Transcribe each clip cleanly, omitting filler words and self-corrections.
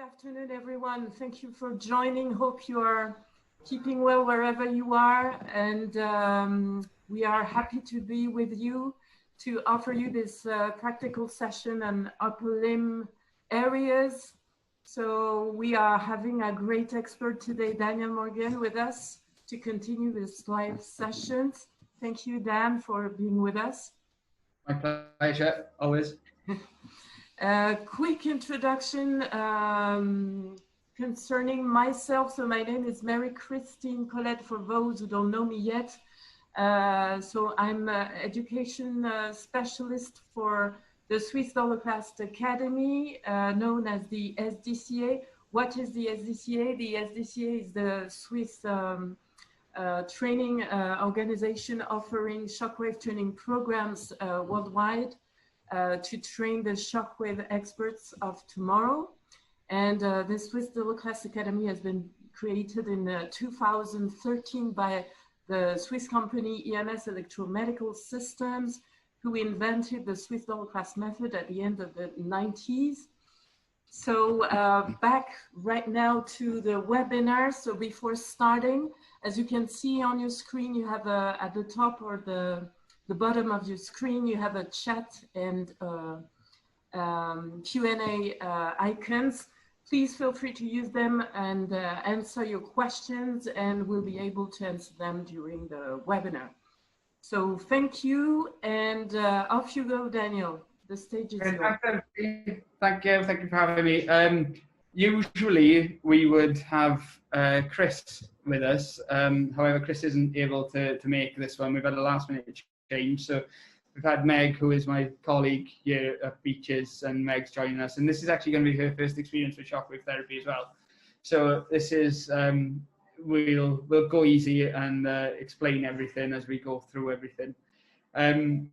afternoon, everyone. Thank you for joining. Hope you are keeping well wherever you are. And we are happy to be with you to offer you this practical session on upper limb areas. So we are having a great expert today, Daniel Morgan, with us to continue this live sessions. Thank you, Dan, for being with us. My pleasure, always. Quick introduction concerning myself. So my name is Mary Christine Colette, for those who don't know me yet. So I'm an education specialist for the Swiss Holocaust Academy, known as the SDCA. What is the SDCA? The SDCA is the Swiss training organization offering shockwave training programs worldwide. To train the shockwave experts of tomorrow. And the Swiss Holocaust Academy has been created in 2013 by the Swiss company EMS Electromedical Systems, who invented the Swiss Holocaust method at the end of the 90s. So back right now to the webinar. So before starting, as you can see on your screen, you have at the top or the bottom of your screen, you have a chat and Q&A icons. Please feel free to use them and answer your questions, and we'll be able to answer them during the webinar. So thank you, and off you go, Daniel. The stage is yours. Thank you for having me. Usually we would have Chris with us. However, Chris isn't able to make this one. We've had a last minute change. So we've had Meg, who is my colleague here at Beaches, and Meg's joining us. And this is actually going to be her first experience with shockwave therapy as well. So this is, we'll go easy and explain everything as we go through everything. To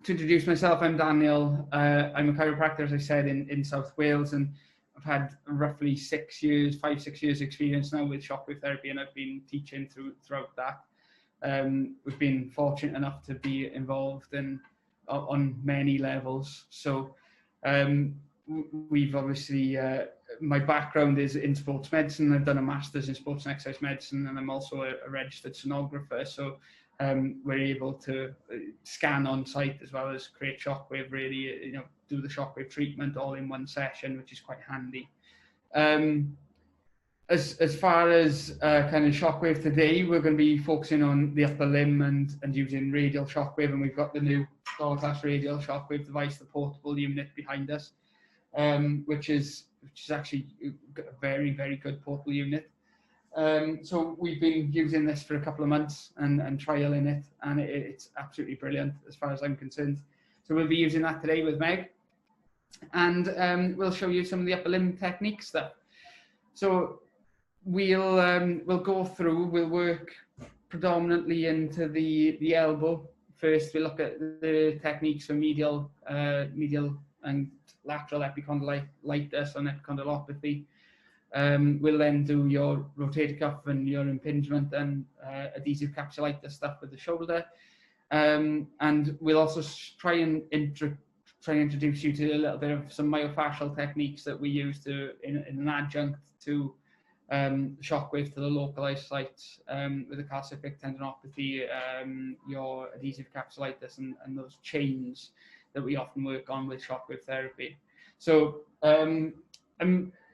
introduce myself, I'm Daniel. I'm a chiropractor, as I said, in South Wales, and I've had roughly 5-6 years experience now with shockwave therapy, and I've been teaching throughout that. We've been fortunate enough to be involved on many levels. So we've obviously, my background is in sports medicine. I've done a master's in sports and exercise medicine, and I'm also a registered sonographer. So we're able to scan on site as well as create shockwave, really, do the shockwave treatment all in one session, which is quite handy. As far as kind of shockwave today, we're going to be focusing on the upper limb and using radial shockwave, and we've got the new Holocaust radial shockwave device, the portable unit behind us, which is actually a very, very good portable unit. So we've been using this for a couple of months and trialing it, and it's absolutely brilliant as far as I'm concerned. So we'll be using that today with Meg, and we'll show you some of the upper limb technique stuff. So we'll go through, we'll work predominantly into the elbow. First, we look at the techniques for medial and lateral epicondylitis and epicondylopathy. We'll then do your rotator cuff and your impingement and adhesive capsulitis stuff with the shoulder. And we'll also try and introduce you to a little bit of some myofascial techniques that we use in an adjunct to shockwave to the localized sites with the calcific tendinopathy, your adhesive capsulitis, and those chains that we often work on with shockwave therapy. So I'm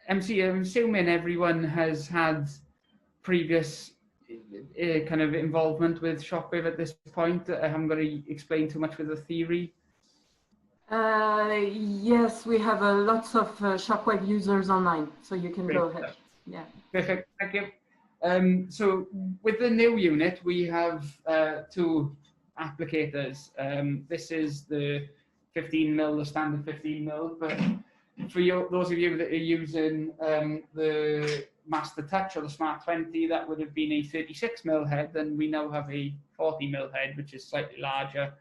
assuming everyone has had previous kind of involvement with shockwave at this point. I haven't got to explain too much with the theory. Yes, we have lots of shockwave users online, so you can go ahead. Yeah. Perfect. Thank you. So with the new unit, we have 2 applicators. This is the 15 mil, the standard 15 mil, but for those of you that are using the Master Touch or the Smart 20, that would have been a 36 mil head, and we now have a 40 mil head, which is slightly larger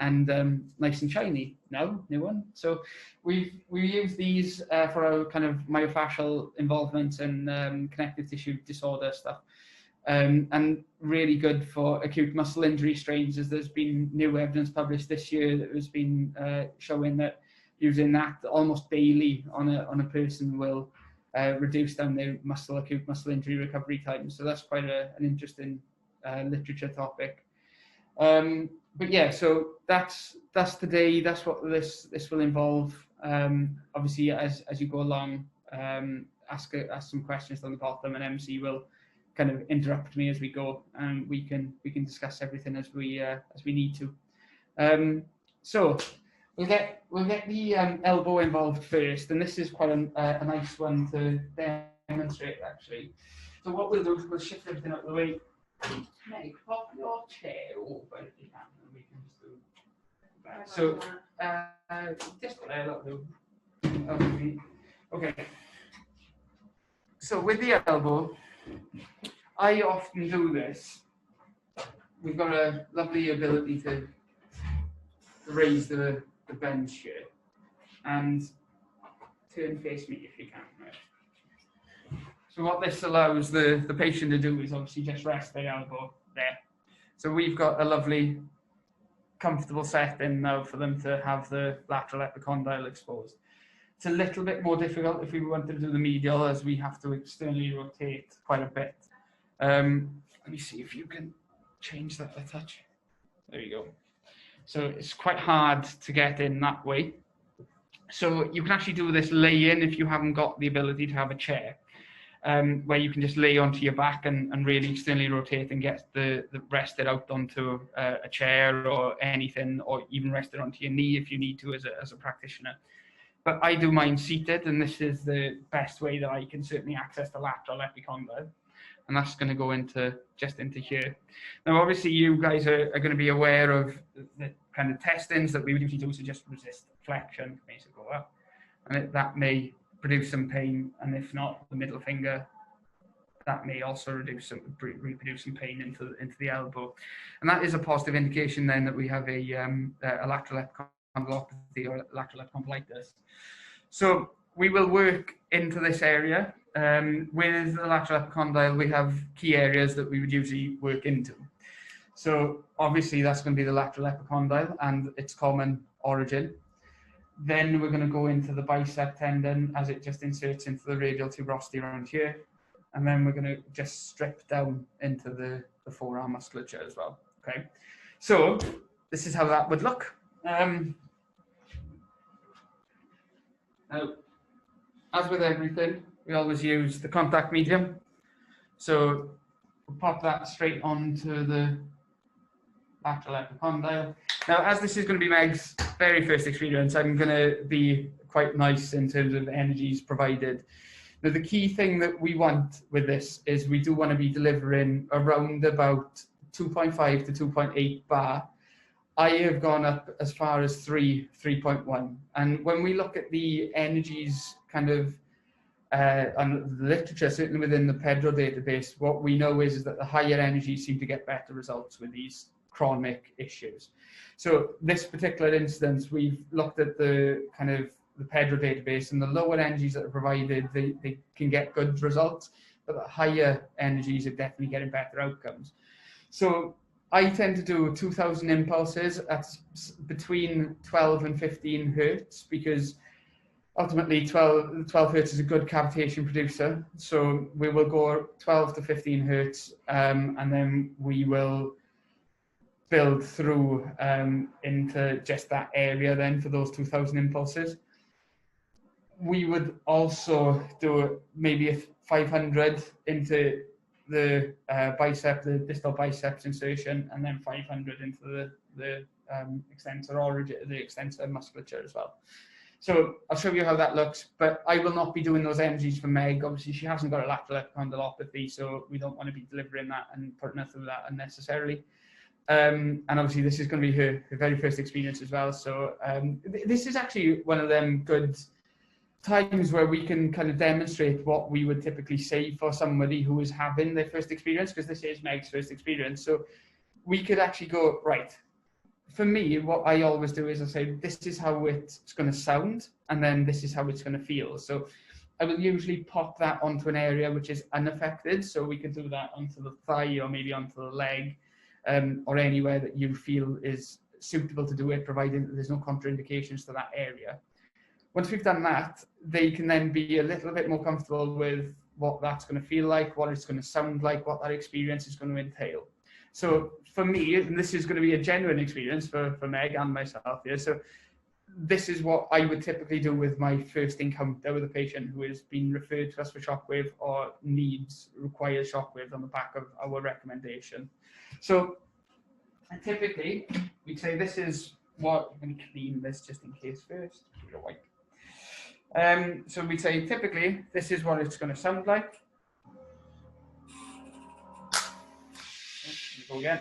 and nice and shiny now, new one. So we use these for our kind of myofascial involvement and connective tissue disorder stuff, and really good for acute muscle injury strains, as there's been new evidence published this year that has been showing that using that almost daily on a person will reduce down their acute muscle injury recovery time. So that's quite an interesting literature topic. But yeah, so that's today. That's what this will involve. Obviously, as you go along, ask some questions on the bottom, and MC will kind of interrupt me as we go, and we can discuss everything as we need to. So we'll get the elbow involved first, and this is quite a nice one to demonstrate actually. So what we'll do is we'll shift everything out of the way. Meg, pop your chair over if you can, and we can just do that. So just what I'll do. Okay. So with the elbow, I often do this. We've got a lovely ability to raise the bench here, and turn face me if you can. Right? So what this allows the patient to do is obviously just rest their elbow there. So we've got a lovely, comfortable setting now for them to have the lateral epicondyle exposed. It's a little bit more difficult if we wanted to do the medial, as we have to externally rotate quite a bit. Let me see if you can change that a touch. There you go. So it's quite hard to get in that way. So you can actually do this lay in if you haven't got the ability to have a chair. Where you can just lay onto your back and really externally rotate and get the rest it out onto a chair or anything, or even rest it onto your knee if you need to as a practitioner. But I do mine seated, and this is the best way that I can certainly access the lateral epicondyle. And that's going to go into here. Now, obviously, you guys are going to be aware of the kind of testings that we would usually do to just resist flexion, makes it go up, and that may produce some pain, and if not, the middle finger, that may also reproduce some pain into the elbow, and that is a positive indication then that we have a lateral epicondylopathy or lateral epicondylitis. So we will work into this area. With the lateral epicondyle, we have key areas that we would usually work into. So obviously that's going to be the lateral epicondyle and its common origin. Then we're going to go into the bicep tendon as it just inserts into the radial tuberosity around here. And then we're going to just strip down into the forearm musculature as well. Okay, so this is how that would look. Now, as with everything, we always use the contact medium. So we'll pop that straight onto the lateral epicondyle. Now, as this is going to be Meg's very first experience, I'm going to be quite nice in terms of energies provided. Now, the key thing that we want with this is we do want to be delivering around about 2.5 to 2.8 bar. I have gone up as far as 3.1. And when we look at the energies kind of on the literature, certainly within the PEDRO database, what we know is that the higher energies seem to get better results with these chronic issues. So this particular instance, we've looked at the kind of the PEDRO database, and the lower energies that are provided, they can get good results, but the higher energies are definitely getting better outcomes. So I tend to do 2,000 impulses at between 12 and 15 hertz, because ultimately 12 hertz is a good cavitation producer. So we will go 12 to 15 hertz, and then we will build through into just that area then for those 2,000 impulses. We would also do maybe a 500 into the bicep, the distal biceps insertion, and then 500 into the extensor origin, the extensor musculature as well. So I'll show you how that looks, but I will not be doing those energies for Meg. Obviously, she hasn't got a lateral epicondylopathy, so we don't want to be delivering that and putting her through that unnecessarily. And obviously, this is going to be her very first experience as well. So this is actually one of them good times where we can kind of demonstrate what we would typically say for somebody who is having their first experience, because this is Meg's first experience. So we could actually go, right, for me, what I always do is I say, this is how it's going to sound, and then this is how it's going to feel. So I will usually pop that onto an area which is unaffected. So we could do that onto the thigh or maybe onto the leg, or anywhere that you feel is suitable to do it, providing that there's no contraindications to that area. once we've done that, they can then be a little bit more comfortable with what that's going to feel like, what it's going to sound like, what that experience is going to entail. So for me, and this is going to be a genuine experience for Meg and myself here, so this is what I would typically do with my first encounter with a patient who has been referred to us for Shockwave or requires Shockwave on the back of our recommendation. So typically, we'd say this is what, I'm going to clean this just in case first. So we'd say typically, this is what it's going to sound like. Go again.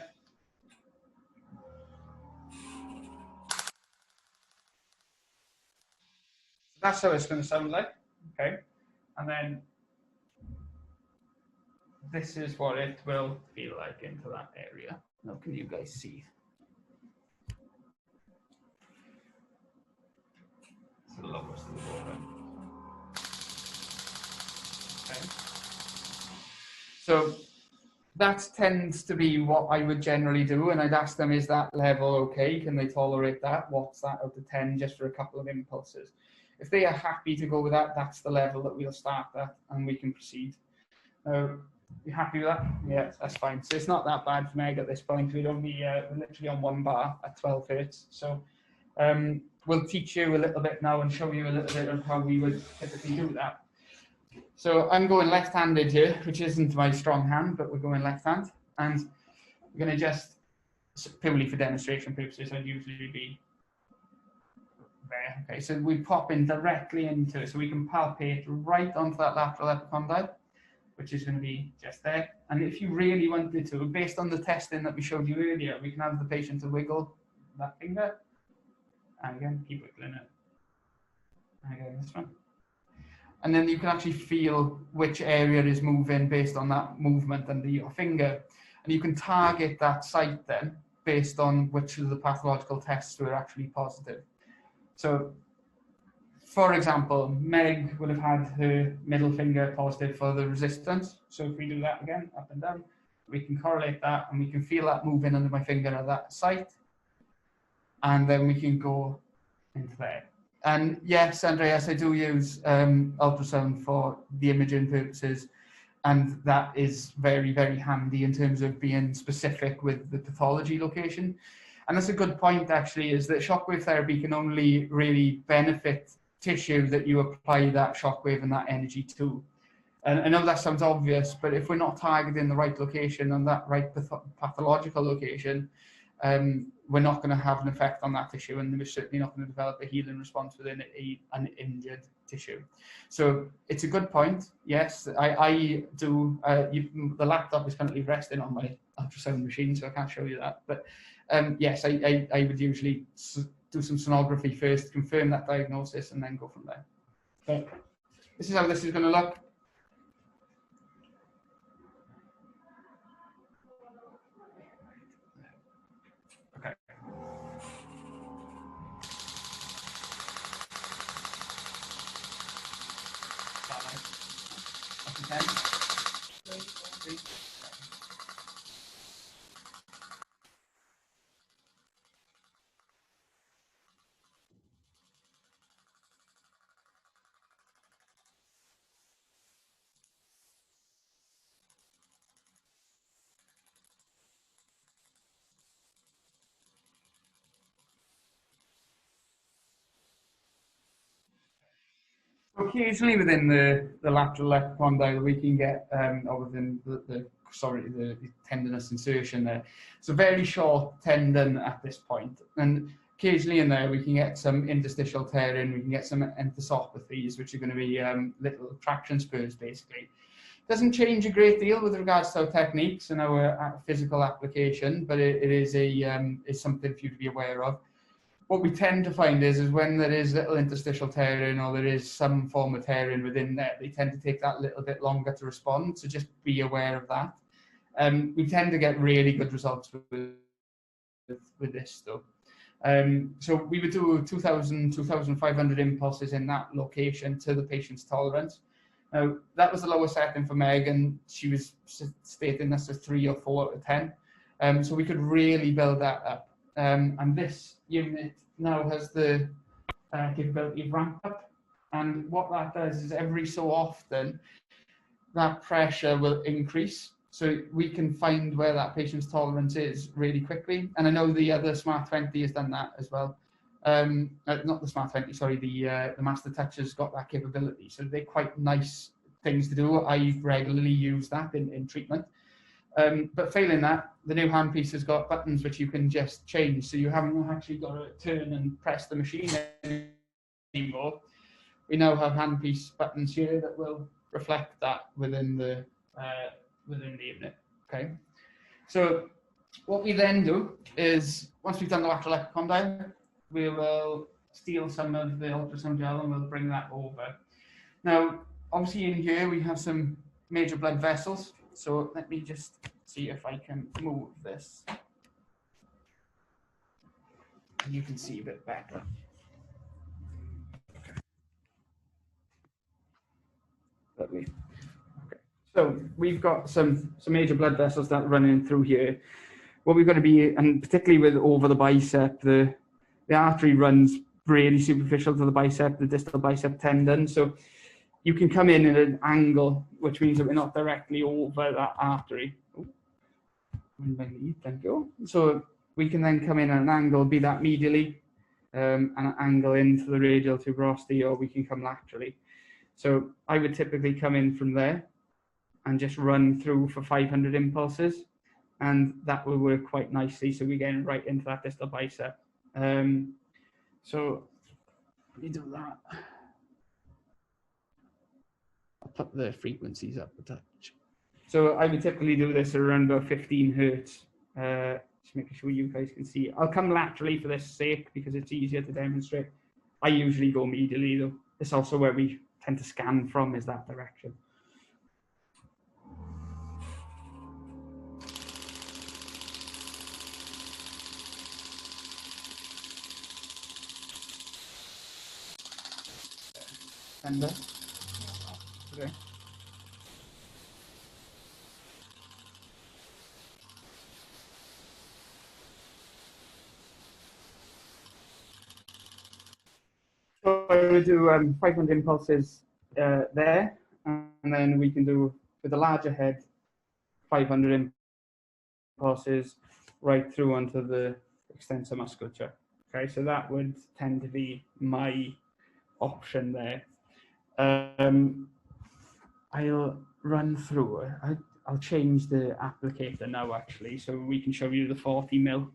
That's how it's going to sound like, okay? And then this is what it will feel like into that area. Now, can you guys see? It's the lowest of the bottom. Okay. So that tends to be what I would generally do, and I'd ask them, is that level okay? Can they tolerate that? What's that out of 10 just for a couple of impulses? If they are happy to go with that, that's the level that we'll start at, and we can proceed. You happy with that? Yeah, that's fine. So it's not that bad for Meg at this point. We're literally on 1 bar at 12 hertz. So we'll teach you a little bit now and show you a little bit of how we would typically do that. So I'm going left-handed here, which isn't my strong hand, but we're going left-hand. And we're going to just, purely for demonstration purposes, I'd usually be there. Okay, so we pop in directly into it, so we can palpate right onto that lateral epicondyle, which is going to be just there. And if you really wanted to, based on the testing that we showed you earlier, we can have the patient to wiggle that finger, and again, keep wiggling it. And again, this one. And then you can actually feel which area is moving based on that movement under your finger. And you can target that site then based on which of the pathological tests were actually positive. So, for example, Meg would have had her middle finger positive for the resistance. So if we do that again, up and down, we can correlate that and we can feel that moving under my finger at that site. And then we can go into there. And yes, Andreas, I do use ultrasound for the imaging purposes. And that is very, very handy in terms of being specific with the pathology location. And that's a good point, actually, is that shockwave therapy can only really benefit tissue that you apply that shockwave and that energy to. And I know that sounds obvious, but if we're not targeting the right location and that right pathological location, we're not going to have an effect on that tissue, and we're certainly not going to develop a healing response within an injured tissue. So it's a good point. Yes, I do. The laptop is currently resting on my ultrasound machine, so I can't show you that. But yes, I would usually do some sonography first, confirm that diagnosis, and then go from there. So this is how this is going to look. Okay. Occasionally within the lateral epicondyle we can get, or within the tendinous insertion there. It's a very short tendon at this point, and occasionally in there we can get some interstitial tearing, we can get some enthesopathies, which are going to be little traction spurs basically. Doesn't change a great deal with regards to our techniques and our physical application, but it is something for you to be aware of. What we tend to find is when there is little interstitial tearing or there is some form of tearing within there, they tend to take that little bit longer to respond, so just be aware of that. We tend to get really good results with this though. So we would do 2,000, 2,500 impulses in that location to the patient's tolerance. Now, that was the lowest setting for Meg, and she was stating that's a 3 or 4 out of 10. So we could really build that up. And this unit now has the capability of ramp up. And what that does is every so often, that pressure will increase. So we can find where that patient's tolerance is really quickly. And I know the other Smart 20 has done that as well. Not the Smart 20, sorry, the Master Touch has got that capability. So they're quite nice things to do. I regularly use that in treatment. But failing that, the new handpiece has got buttons which you can just change. So you haven't actually got to turn and press the machine anymore. We now have handpiece buttons here that will reflect that within the unit. Okay. So what we then do is, once we've done the lateral epicondyle, we will steal some of the ultrasound gel and we'll bring that over. Now, obviously in here we have some major blood vessels. So let me just see if I can move this. You can see a bit better. Lovely. Okay. So we've got some major blood vessels that run in through here. What we're going to be, and particularly with over the bicep, the artery runs really superficial to the bicep, the distal bicep tendon. So you can come in at an angle, which means that we're not directly over that artery. Thank you. So we can then come in at an angle, be that medially, and an angle into the radial tuberosity, or we can come laterally. So I would typically come in from there and just run through for 500 impulses, and that will work quite nicely. So we're getting right into that distal bicep. So let me do that. I'll put the frequencies up a touch. So I would typically do this around about 15 hertz. Just making sure you guys can see. I'll come laterally for this sake because it's easier to demonstrate. I usually go medially though. It's also where we tend to scan from, is that direction. And okay. So I would do 500 impulses there, and then we can do, with a larger head, 500 impulses right through onto the extensor musculature. Okay, so that would tend to be my option there. I'll run through. I'll change the applicator now, actually, so we can show you the 40 mil.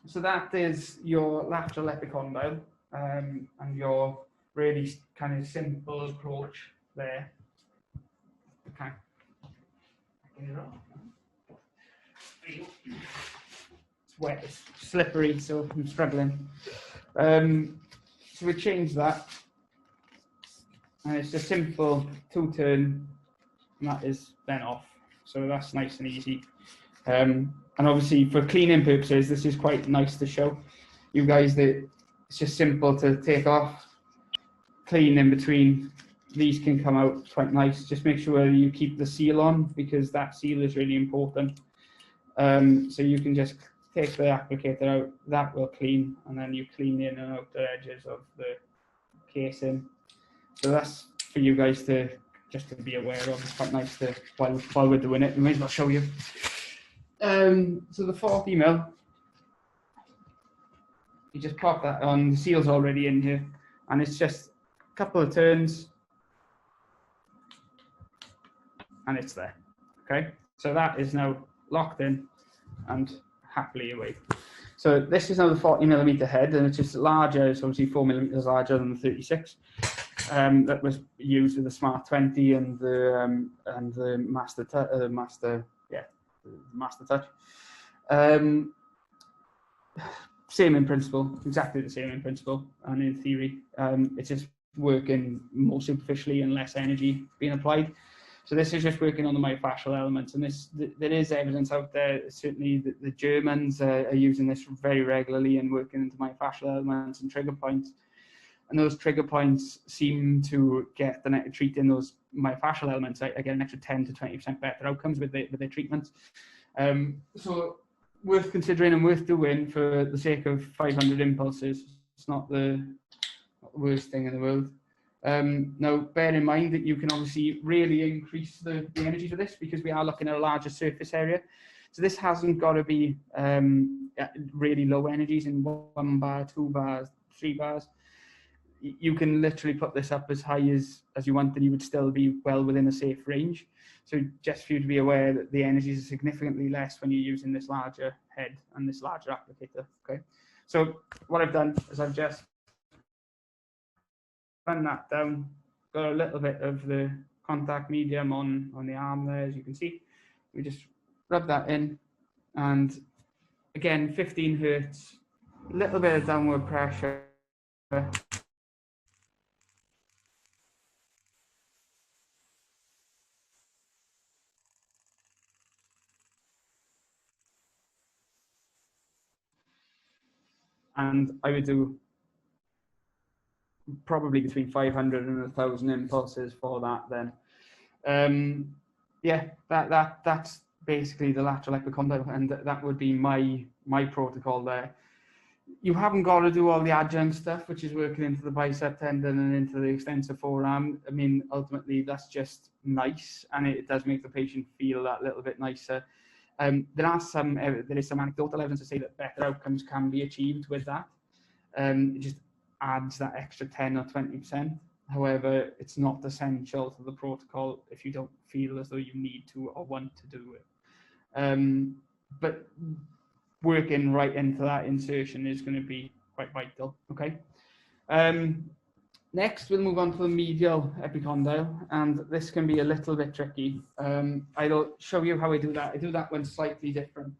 So that is your lateral epicondyle, and your really kind of simple approach there. Okay. It's wet, it's slippery, so I'm struggling. So we change that, and it's a simple 2-turn, and that is then off. So that's nice and easy. And obviously for cleaning purposes, this is quite nice to show you guys that it's just simple to take off, clean in between. These can come out quite nice. Just make sure you keep the seal on, because that seal is really important. So you can just take the applicator out, that will clean, and then you clean the in and outer edges of the casing. So that's for you guys to just to be aware of. It's quite nice to, while we're doing it, we may as well show you. So the 40 mil, you just pop that on, the seal's already in here, and it's just a couple of turns, and it's there. Okay, so that is now locked in and happily away. So this is now the 40 millimeter head, and it's just larger. It's obviously 4 millimeters larger than the 36. That was used with the Smart 20 and the Master Touch. Same in principle, exactly the same in principle, and in theory, it's just working more superficially and less energy being applied. So this is just working on the myofascial elements, and there is evidence out there. Certainly, the Germans are using this very regularly and working into myofascial elements and trigger points. And those trigger points seem to get treating those myofascial elements. I get an extra 10 to 20% better outcomes with their treatments. So worth considering and worth doing for the sake of 500 impulses. It's not the not the worst thing in the world. Now, bear in mind that you can obviously really increase the energies of this because we are looking at a larger surface area. So this hasn't got to be really low energies in 1 bar, 2 bars, 3 bars. You can literally put this up as high as you want, and you would still be well within a safe range. So just for you to be aware that the energies are significantly less when you're using this larger head and this larger applicator. Okay. So what I've done is I've just run that down, got a little bit of the contact medium on the arm there, as you can see. We just rub that in, and again, 15 hertz, a little bit of downward pressure. And I would do probably between 500 and 1,000 impulses for that then. Yeah, that's basically the lateral epicondyle, and that would be my protocol there. You haven't got to do all the adjunct stuff, which is working into the bicep tendon and into the extensor forearm. I mean, ultimately, that's just nice, and it does make the patient feel that little bit nicer. There is some anecdotal evidence to say that better outcomes can be achieved with that. It just adds that extra 10 or 20%. However, it's not essential to the protocol if you don't feel as though you need to or want to do it. But working right into that insertion is going to be quite vital. Okay. Next, we'll move on to the medial epicondyle, and this can be a little bit tricky. I'll show you how I do that. I do that one slightly different.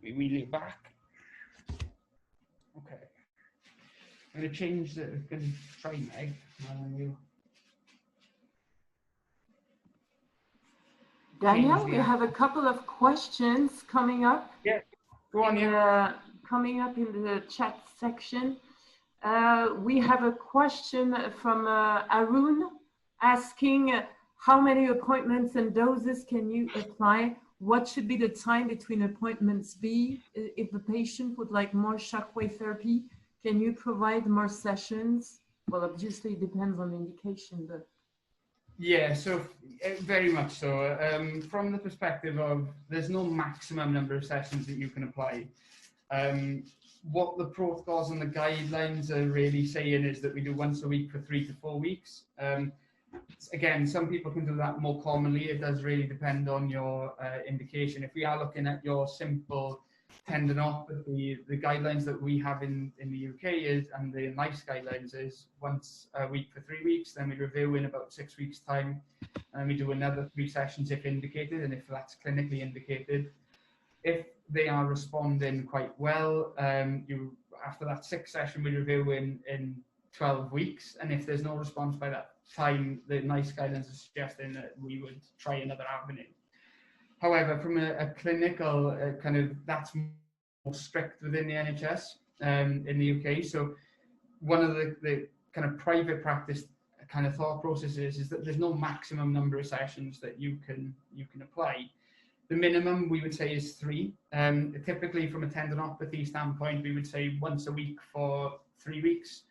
We wheel it back. Okay. I'm going to change the try meg. Daniel, we have a couple of questions coming up. Yeah, go on. Yeah. Coming up in the chat section. We have a question from Arun asking how many appointments and doses can you apply? What should be the time between appointments be? If the patient would like more shockwave therapy, can you provide more sessions? Well, obviously it depends on the indication, but. Yeah, so very much so. From the perspective of there's no maximum number of sessions that you can apply. What the protocols and the guidelines are really saying is that we do once a week for 3 to 4 weeks. Again, some people can do that more commonly. It does really depend on your indication. If we are looking at your simple tendinopathy, the guidelines that we have in the UK is, and the NICE guidelines is once a week for 3 weeks, then we review in about 6 weeks' time, and we do another 3 sessions if indicated, and if that's clinically indicated. If they are responding quite well, after that 6th session, we review in 12 weeks, and if there's no response by that time, the NICE guidance is suggesting that we would try another avenue. However, from a clinical kind of, that's more strict within the NHS in the UK. So one of the kind of private practice kind of thought processes is that there's no maximum number of sessions that you can apply. The minimum we would say is 3. Typically from a tendinopathy standpoint, we would say once a week for 3 weeks.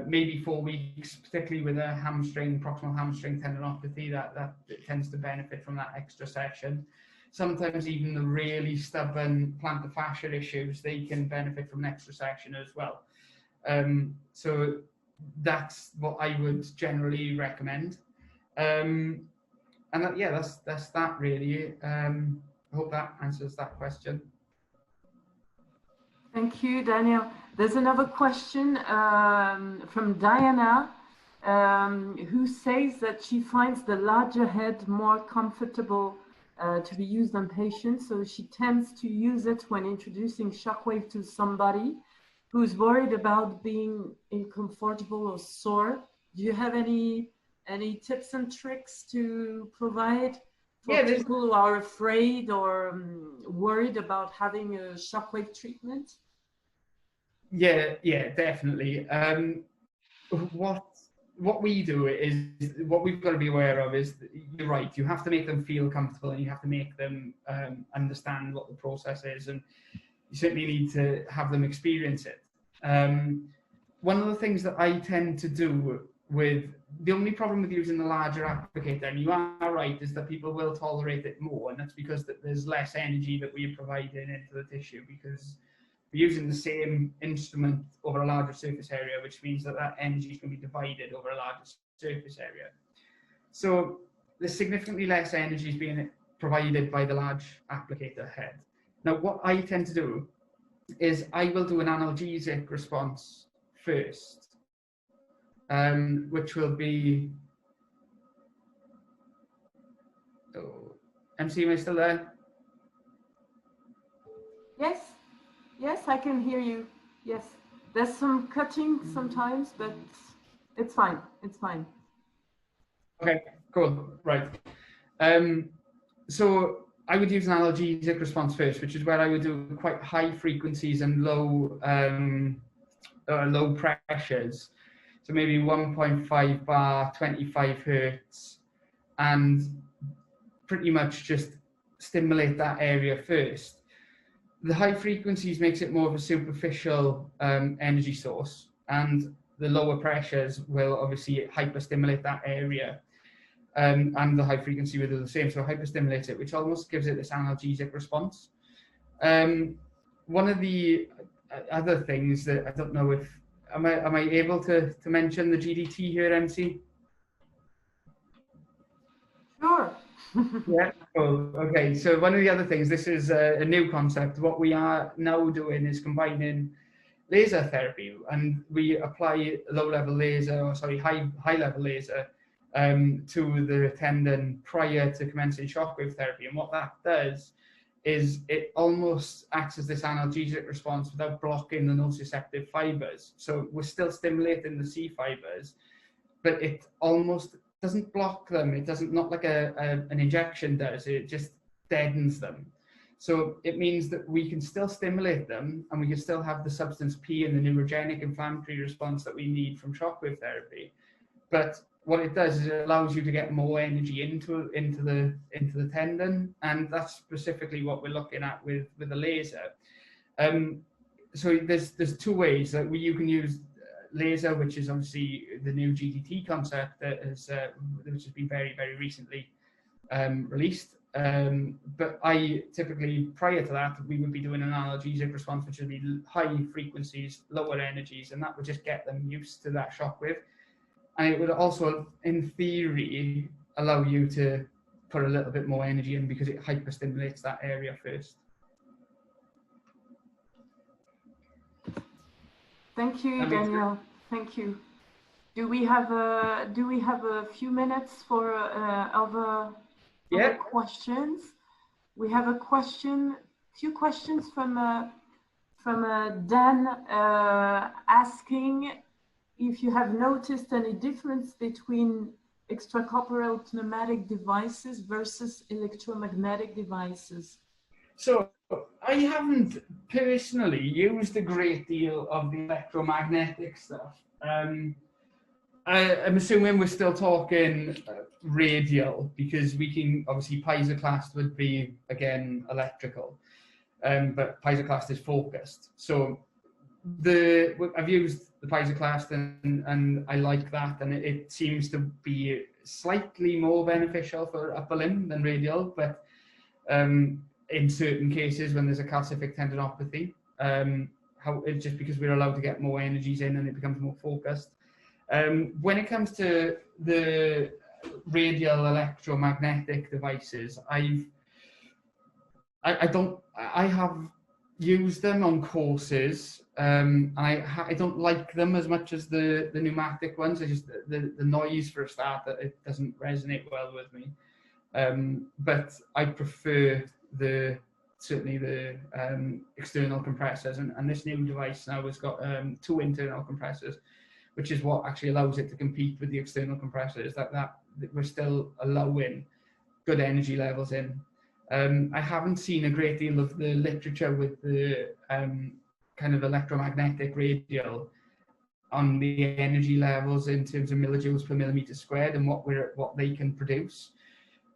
Maybe 4 weeks, particularly with a hamstring, proximal hamstring tendinopathy, that tends to benefit from that extra session. Sometimes even the really stubborn plantar fascia issues, they can benefit from an extra session as well. So that's what I would generally recommend. And that's that really. I hope that answers that question. Thank you, Daniel. There's another question from Diana, who says that she finds the larger head more comfortable to be used on patients. So she tends to use it when introducing shockwave to somebody who's worried about being uncomfortable or sore. Do you have any tips and tricks to provide for people who are afraid or worried about having a shockwave treatment? Yeah, definitely. what we do is, what we've got to be aware of is, you're right, you have to make them feel comfortable and you have to make them understand what the process is, and you certainly need to have them experience it. One of the things that I tend to do with, the only problem with using the larger applicator, and you are right, is that people will tolerate it more, and that's because there's less energy that we're providing into the tissue, because we're using the same instrument over a larger surface area, which means that that energy is going to be divided over a larger surface area. So there's significantly less energy is being provided by the large applicator head. Now, what I tend to do is I will do an analgesic response first, which will be, oh, MC, am I still there? Yes, yes, I can hear you. Yes, there's some cutting sometimes, but it's fine. It's fine. Okay, cool, right. So I would use an analgesic response first, which is where I would do quite high frequencies and low pressures. So maybe 1.5 bar, 25 hertz, and pretty much just stimulate that area first. The high frequencies makes it more of a superficial energy source, and the lower pressures will obviously hyperstimulate that area. And the high frequency will do the same, so hyperstimulates it, which almost gives it this analgesic response. One of the other things that I don't know if, am I able to mention the GDT here, MC? Sure. Yeah, cool. Okay, so one of the other things, this is a new concept. What we are now doing is combining laser therapy, and we apply low-level laser, or sorry, high-level laser to the tendon prior to commencing shockwave therapy. And what that does is it almost acts as this analgesic response without blocking the nociceptive fibers. So we're still stimulating the C fibers, but it almost doesn't block them. It doesn't, not like an injection does, it just deadens them. So it means that we can still stimulate them, and we can still have the substance P and the neurogenic inflammatory response that we need from shockwave therapy. But what it does is it allows you to get more energy into the tendon, and that's specifically what we're looking at with the laser. So there's two ways that you can use laser, which is obviously the new GDT concept that which has been very, very recently released. But I typically, prior to that, we would be doing an analgesic response, which would be high frequencies, lower energies, and that would just get them used to that shockwave. And it would also, in theory, allow you to put a little bit more energy in, because it hyperstimulates that area first. Thank you, Daniel. Thank you. Do we have a few minutes for other questions? We have a few questions from Dan asking if you have noticed any difference between extracorporeal pneumatic devices versus electromagnetic devices. So I haven't personally used a great deal of the electromagnetic stuff. I'm assuming we're still talking radial, because we can, obviously piezoclast would be, again, electrical, but piezoclast is focused. So I've used the piezoclast and I like that, and it seems to be slightly more beneficial for upper limb than radial, but in certain cases when there's a calcific tendinopathy, just because we're allowed to get more energies in and it becomes more focused. When it comes to the radial electromagnetic devices, I have used them on courses. I don't like them as much as the pneumatic ones. It's just the noise, for a start, that it doesn't resonate well with me. But I prefer certainly the external compressors, and this new device now has got 2 internal compressors, which is what actually allows it to compete with the external compressors, that we're still allowing good energy levels in. I haven't seen a great deal of the literature with the kind of electromagnetic radial. on the energy levels in terms of millijoules per millimeter squared and what they can produce.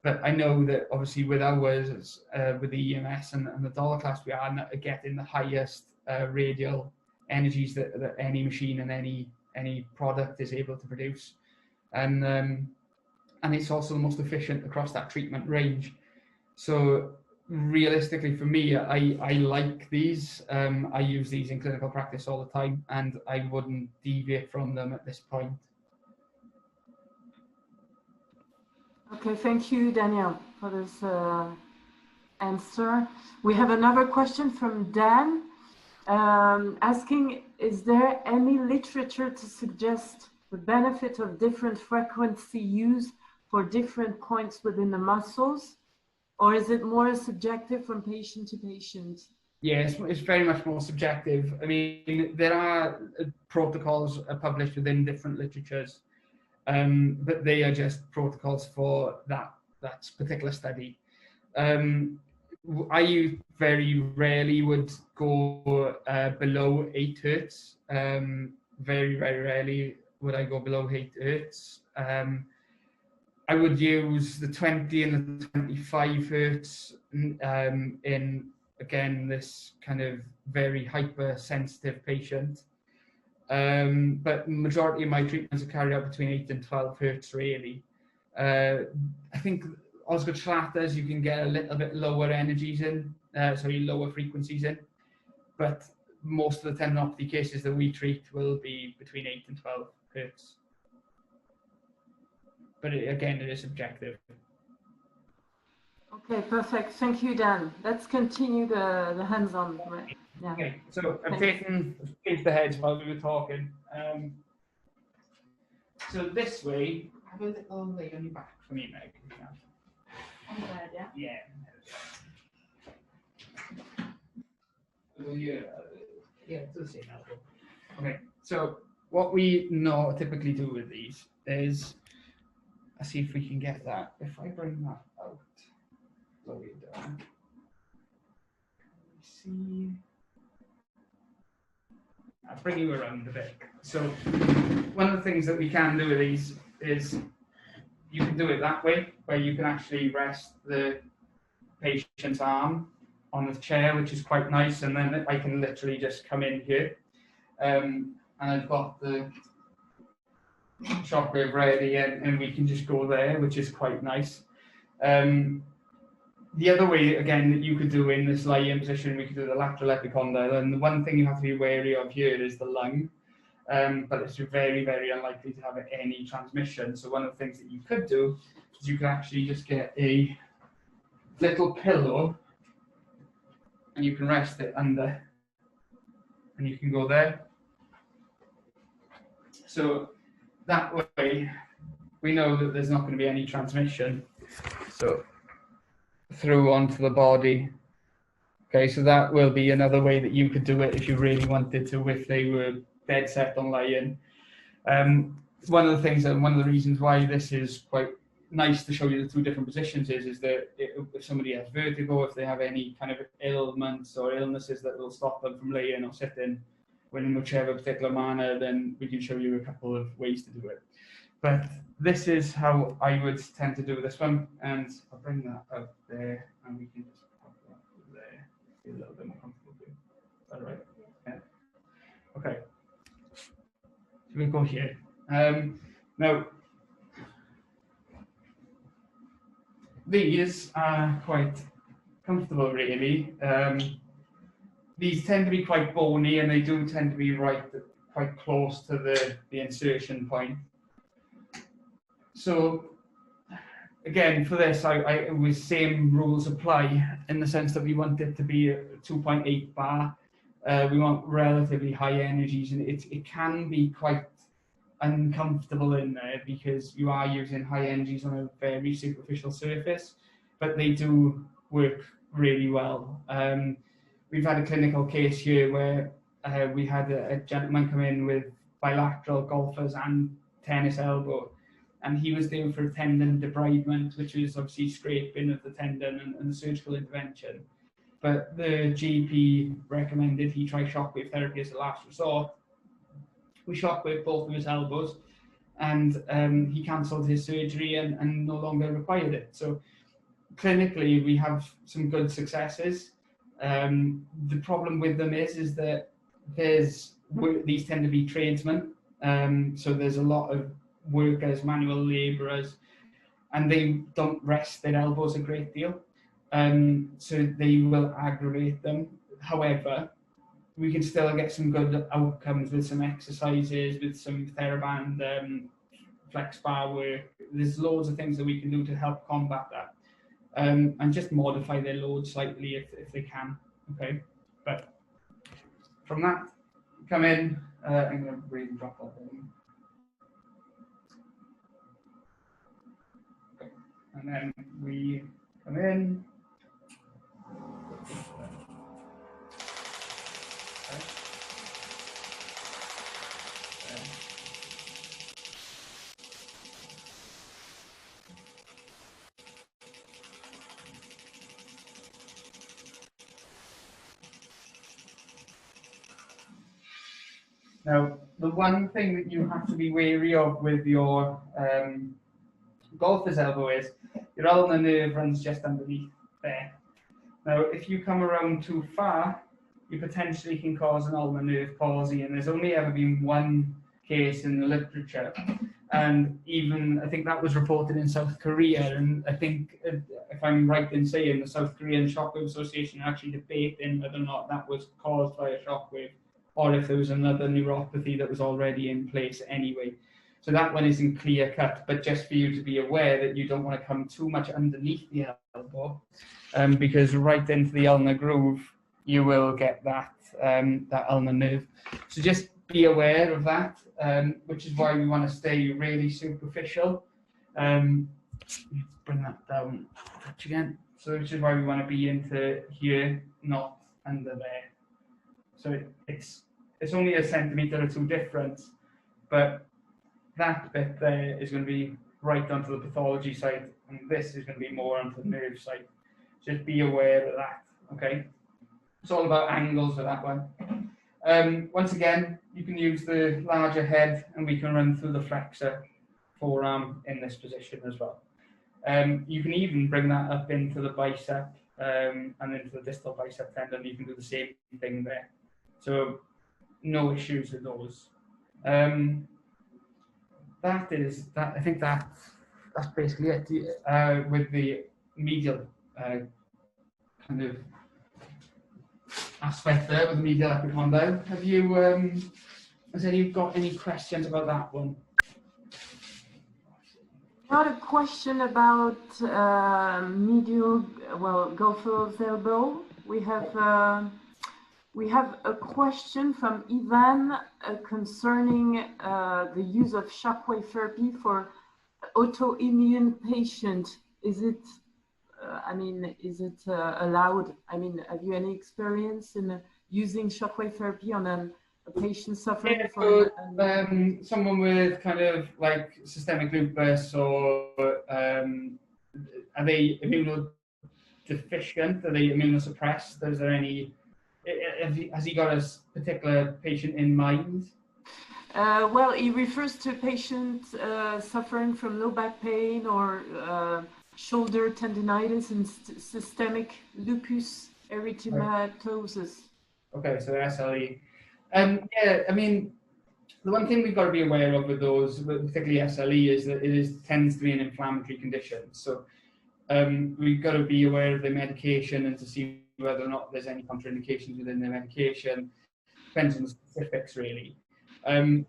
But I know that obviously with ours, with the EMS and the dollar class, we are getting the highest radial energies that any machine and any product is able to produce, and it's also the most efficient across that treatment range. So realistically, for me, I like these. I use these in clinical practice all the time, and I wouldn't deviate from them at this point. Okay, thank you, Daniel, for this answer. We have another question from Dan, asking, is there any literature to suggest the benefit of different frequency use for different points within the muscles, or is it more subjective from patient to patient? Yeah, it's very much more subjective. I mean, there are protocols published within different literatures, but they are just protocols for that particular study. I very rarely would go below 8 hertz. Very, very rarely would I go below 8 hertz. I would use the 20 and the 25 hertz in, again, this kind of very hypersensitive patient. But majority of my treatments are carried out between 8 and 12 hertz, really. I think Osgood Schlatters, you can get a little bit lower energies in, lower frequencies in, but most of the tendinopathy cases that we treat will be between 8 and 12 hertz. But again, it is subjective. Okay, perfect. Thank you, Dan. Let's continue the hands-on. Yeah. Okay, so I've taken the heads while we were talking. So this way, have a little lay on your back for me, Meg. On the bed, yeah? Yeah. Yeah, it's the same elbow. Okay, so what we typically do with these is, let's see if we can get that. If I bring that out, slow it down. See. I'll bring you around a bit. So one of the things that we can do with these is you can do it that way, where you can actually rest the patient's arm on the chair, which is quite nice, and then I can literally just come in here. And I've got the Shockwave ready, and we can just go there, which is quite nice. The other way, again, that you could do in this lie-in position, we could do the lateral epicondyle, and the one thing you have to be wary of here is the lung, but it's very, very unlikely to have any transmission. So one of the things that you could do is you can actually just get a little pillow, and you can rest it under, and you can go there. So that way, we know that there's not going to be any transmission. So through onto the body. Okay, so that will be another way that you could do it if you really wanted to, if they were dead set on lie-in. One of the things and one of the reasons why this is quite nice to show you the two different positions is that if somebody has vertigo, if they have any kind of ailments or illnesses that will stop them from laying or sitting in whichever particular manner, then we can show you a couple of ways to do it. But this is how I would tend to do this one, and I'll bring that up there, and we can just pop that there. Be a little bit more comfortable. Is that right? Yeah. Okay. So we go here. Now, these are quite comfortable, really. These tend to be quite bony, and they do tend to be quite close to the insertion point. So again, for this, I with same rules apply in the sense that we want it to be a 2.8 bar. We want relatively high energies, and it can be quite uncomfortable in there because you are using high energies on a very superficial surface, but they do work really well. We've had a clinical case here where we had a gentleman come in with bilateral golfers and tennis elbow, and he was there for tendon debridement, which is obviously scraping of the tendon and surgical intervention. But the GP recommended he try shockwave therapy as a last resort. We shockwave both of his elbows, and he cancelled his surgery and no longer required it. So clinically, we have some good successes. The problem with them is that these tend to be tradesmen, so there's a lot of workers, manual labourers, and they don't rest their elbows a great deal, so they will aggravate them. However, we can still get some good outcomes with some exercises, with some TheraBand, flex bar work. There's loads of things that we can do to help combat that, and just modify their load slightly if they can. Okay, but from that, come in. I'm going to really drop that in. Okay. And then we come in. Okay. Now, the one thing that you have to be wary of with your golfer's elbow is your ulnar nerve runs just underneath there. Now, if you come around too far, you potentially can cause an ulnar nerve palsy, and there's only ever been one case in the literature. And even, I think that was reported in South Korea, and I think, if I'm right in saying, the South Korean Shockwave Association are actually debating whether or not that was caused by a shockwave, or if there was another neuropathy that was already in place anyway. So that one isn't clear cut, but just for you to be aware that you don't want to come too much underneath the elbow, because right into the ulnar groove, you will get that, that ulnar nerve. So just be aware of that, which is why we want to stay really superficial. Bring that down a touch again. So which is why we want to be into here, not under there. So it's only a centimetre or two difference, but that bit there is going to be right onto the pathology side, and this is going to be more onto the nerve side. Just be aware of that, okay? It's all about angles with that one. Once again, you can use the larger head, and we can run through the flexor forearm in this position as well. You can even bring that up into the bicep and into the distal bicep tendon. You can do the same thing there. So no issues with those. I think that's basically it with the medial kind of aspect there with the medial epicondyle. Have you has anyone got any questions about that one? Got a question about medial, golfer's elbow. We have a question from Ivan concerning the use of shockwave therapy for autoimmune patient. Is it, allowed? I mean, have you any experience in using shockwave therapy on a patient suffering from someone with kind of like systemic lupus, or are they immunodeficient? Are they immunosuppressed? Is there any? Has he got a particular patient in mind? Well, he refers to a patient suffering from low back pain or shoulder tendinitis and systemic lupus erythematosus. Okay, so SLE. Yeah, I mean, the one thing we've got to be aware of with those, particularly SLE, is that it tends to be an inflammatory condition. So we've got to be aware of the medication and to see whether or not there's any contraindications within the medication. Depends on the specifics, really. I'm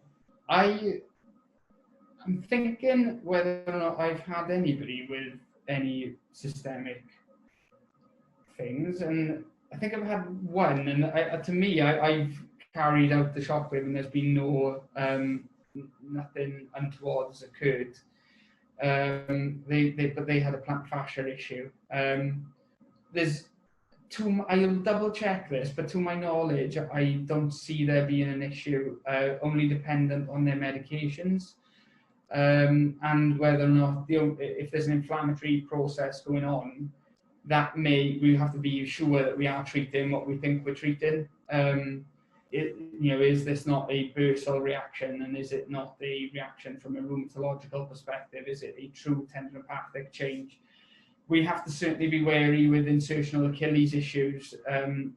thinking whether or not I've had anybody with any systemic things, and I think I've had one, and to me, I've carried out the shockwave, and there's been no nothing untoward has occurred. But they had a plantar fascia issue. I'll double check this, but to my knowledge, I don't see there being an issue, only dependent on their medications, and whether or not, if there's an inflammatory process going on, we have to be sure that we are treating what we think we're treating. is this not a bursal reaction, and is it not a reaction from a rheumatological perspective? Is it a true tendinopathic change? We have to certainly be wary with insertional Achilles issues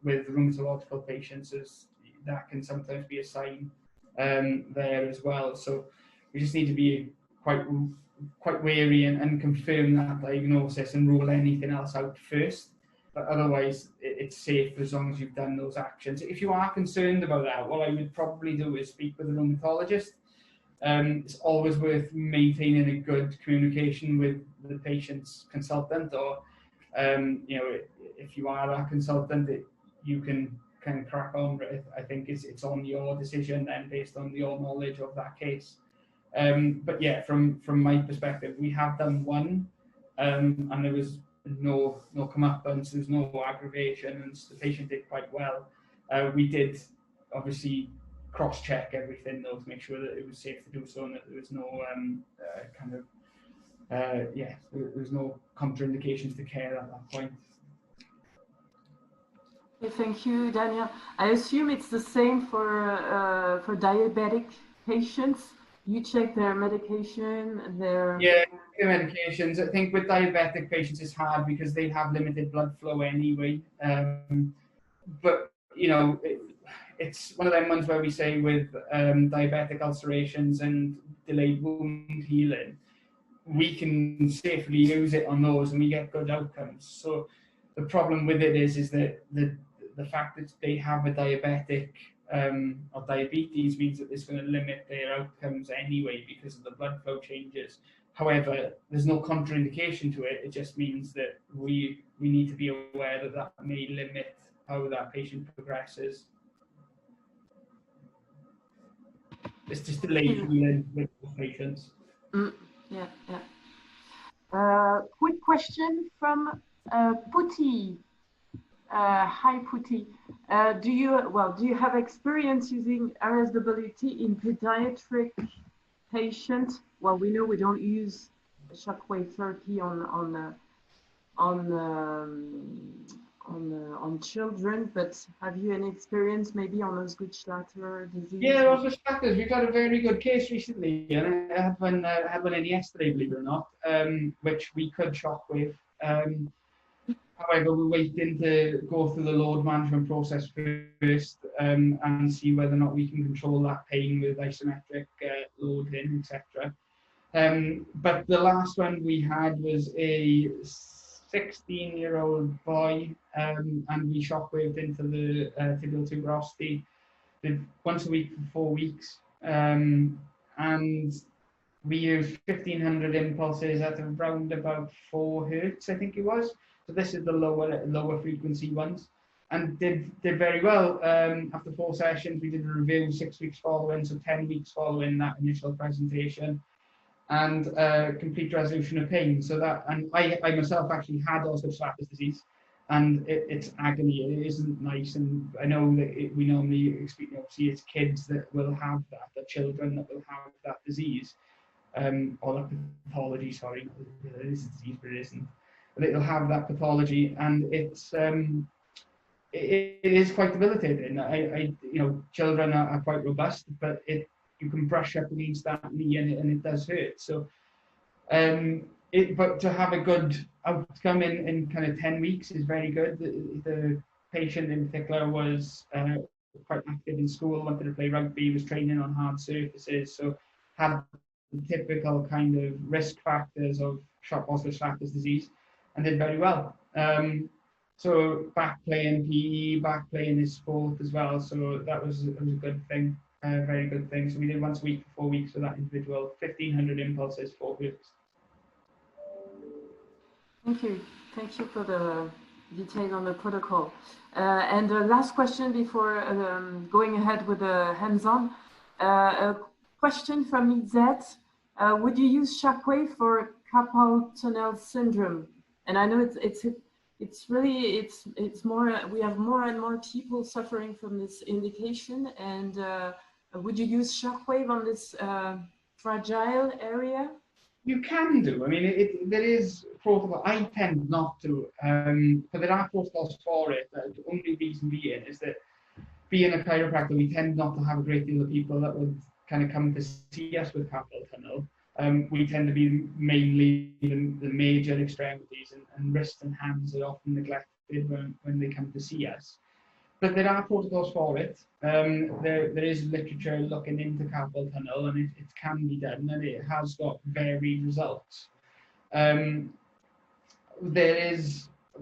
with rheumatological patients, as that can sometimes be a sign there as well. So we just need to be quite wary and confirm that diagnosis and rule anything else out first. But otherwise, it's safe as long as you've done those actions. If you are concerned about that, what I would probably do is speak with a rheumatologist. It's always worth maintaining a good communication with the patient's consultant, or if you are a consultant, you can kind of crack on. But I think it's on your decision then, based on your knowledge of that case. But yeah, from my perspective, we have done one, and there was no comeuppance, there was no aggravation, and the patient did quite well. We did obviously cross-check everything though to make sure that it was safe to do so, and that there was no there was no contraindications to care at that point. Okay, thank you, Daniel. I assume it's the same for diabetic patients. You check their medication, their medications. I think with diabetic patients it's hard because they have limited blood flow anyway. But it's one of them ones where we say with diabetic ulcerations and delayed wound healing, we can safely use it on those and we get good outcomes. So the problem with it is that the fact that they have a diabetic or diabetes means that it's going to limit their outcomes anyway because of the blood flow changes. However, there's no contraindication to it. It just means that we need to be aware that may limit how that patient progresses. It's just delayed healing with patients. Quick question from Putty. Hi, Putty. Do you have experience using RSWT in pediatric patients? Well, we know we don't use shockwave therapy on children, but have you any experience maybe on Osgood-Schlatter disease? Yeah, Osgood-Schlatter. We've got a very good case recently, and I had one in yesterday, believe it or not, which we could shockwave. However, we're waiting to go through the load management process first and see whether or not we can control that pain with isometric loading, etc. But the last one we had was a 16-year-old boy, and we shockwaved into the tibial tuberosity. Did once a week for 4 weeks, and we used 1500 impulses at around about 4 hertz, I think it was. So this is the lower frequency ones, and did very well. After 4 sessions, we did a review 6 weeks following, so 10 weeks following that initial presentation, and complete resolution of pain. So that, and I myself actually had Osgood-Schlatter's disease, and it's agony. It isn't nice, and I know that we normally see it's kids that will have that, the children that will have that disease, or that pathology. Sorry, it is a disease, but it isn't. But it'll have that pathology, and it's it is quite debilitating. Children are quite robust, but you can brush up against that knee and it does hurt. So, but to have a good outcome in kind of 10 weeks is very good. The patient in particular was quite active in school, wanted to play rugby, was training on hard surfaces, so had the typical kind of risk factors of Osgood-Schlatter's disease, and did very well. So back playing PE, back playing his sport as well. So that was a good thing, a very good thing. So we did once a week for 4 weeks for that individual, 1500 impulses, 4 weeks. Thank you. Thank you for the detail on the protocol. And the last question before going ahead with the hands-on. A question from Izette. Would you use shockwave for carpal tunnel syndrome? And I know it's more, we have more and more people suffering from this indication. And would you use shockwave on this fragile area? You can do. I mean, there is protocol. I tend not to, but there are protocols for it. The only reason being is that being a chiropractor, we tend not to have a great deal of people that would kind of come to see us with carpal tunnel. We tend to be mainly the major extremities, and wrists and hands are often neglected when they come to see us. But there are protocols for it. There is literature looking into carpal tunnel, and it can be done, and it has got varied results.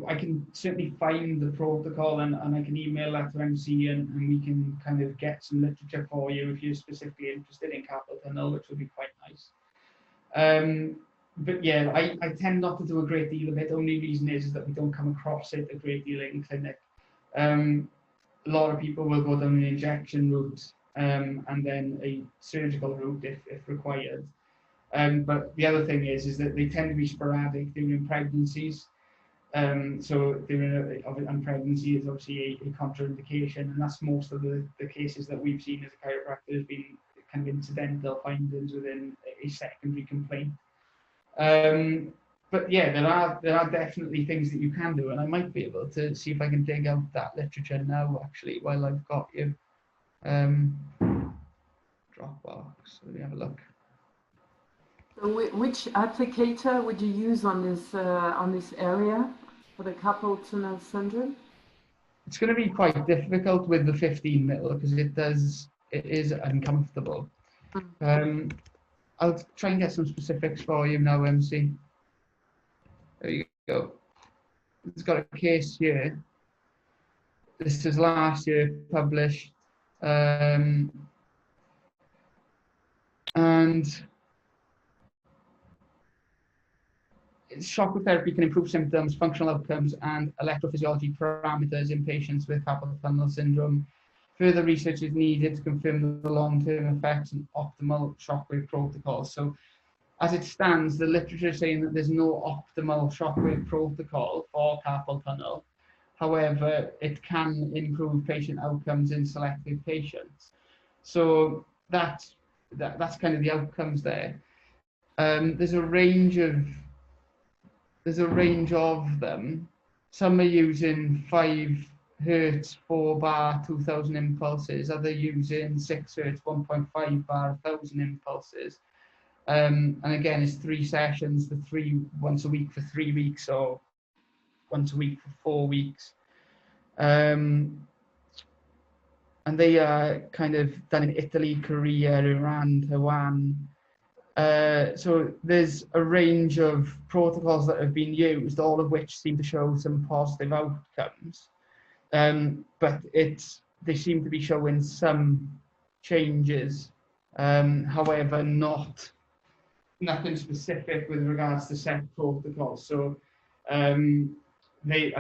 I can certainly find the protocol, and I can email that to MC, and we can kind of get some literature for you if you're specifically interested in carpal tunnel, which would be quite nice. But yeah, I tend not to do a great deal of it. The only reason is that we don't come across it a great deal in clinic. A lot of people will go down an injection route and then a surgical route if required. But the other thing is that they tend to be sporadic during pregnancies. So and pregnancy is obviously a contraindication, and that's most of the cases that we've seen as a chiropractor has been kind of incidental findings within a secondary complaint. But yeah, there are definitely things that you can do, and I might be able to see if I can dig out that literature now, actually, while I've got you. Dropbox, let me have a look. So which applicator would you use on this area for the carpal tunnel syndrome? It's going to be quite difficult with the 15 mil because it is uncomfortable. I'll try and get some specifics for you now, MC. There you go. It's got a case here. This is last year published. And shockwave therapy can improve symptoms, functional outcomes, and electrophysiology parameters in patients with carpal tunnel syndrome. Further research is needed to confirm the long-term effects and optimal shockwave protocols. So as it stands, the literature is saying that there's no optimal shockwave protocol for carpal tunnel. However, it can improve patient outcomes in selected patients. So that's kind of the outcomes there. There's a range of them. Some are using 5 Hertz 4 bar 2000 impulses. Other using 6 Hertz 1.5 bar 1000 impulses. And again, it's 3 sessions once a week for 3 weeks, or once a week for 4 weeks. And they are kind of done in Italy, Korea, Iran, Taiwan. So there's a range of protocols that have been used, all of which seem to show some positive outcomes. But they seem to be showing some changes, however, nothing specific with regards to set protocols. So I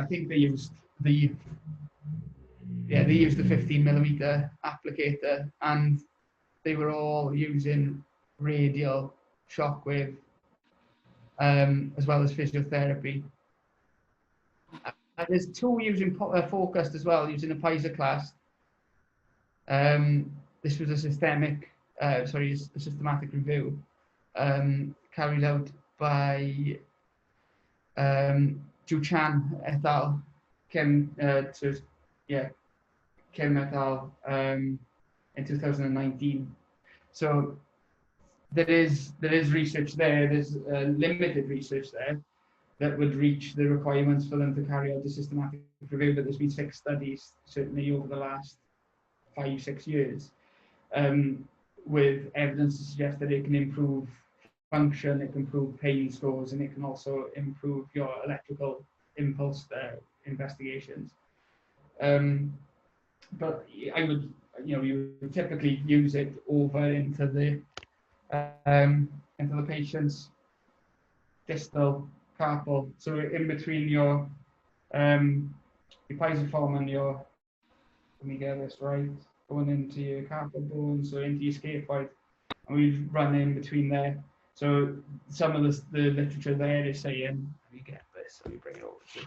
think they used the 15 millimeter applicator, and they were all using radial shockwave as well as physiotherapy. There's 2 using focused as well, using a Piezoplast. This was a systematic review carried out by Duchan et al. Kim et al. In 2019. So there is research there. There's limited research there that would reach the requirements for them to carry out a systematic review. But there's been 6 studies, certainly over the last 5-6 years, with evidence to suggest that it can improve function, it can improve pain scores, and it can also improve your electrical impulse investigations. But you would typically use it over into the patient's distal carpal, so in between your pisiform and your, let me get this right, going into your carpal bone, so into your scaphoid, and we run in between there. So some of the literature there is saying, let me get this, let me bring it over to you.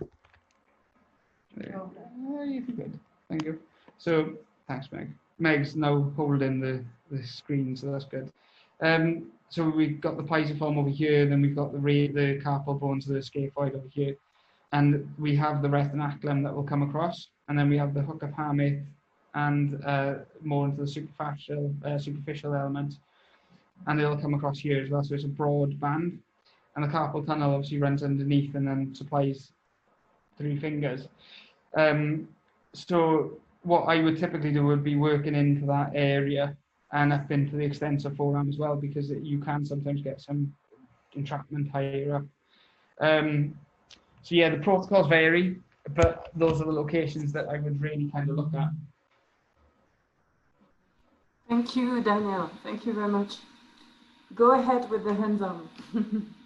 If you could, thank you. So thanks, Meg. Meg's now holding the screen, so that's good. So we've got the pisiform over here, then we've got the carpal bones of the scaphoid over here, and we have the retinaculum that will come across, and then we have the hook of hamate and more into the superficial element. And it'll come across here as well, so it's a broad band. And the carpal tunnel obviously runs underneath and then supplies 3 fingers. So what I would typically do would be working into that area and up into the extensor forearm as well, because you can sometimes get some entrapment higher up. So yeah, the protocols vary, but those are the locations that I would really kind of look at. Thank you, Daniel. Thank you very much. Go ahead with the hands-on.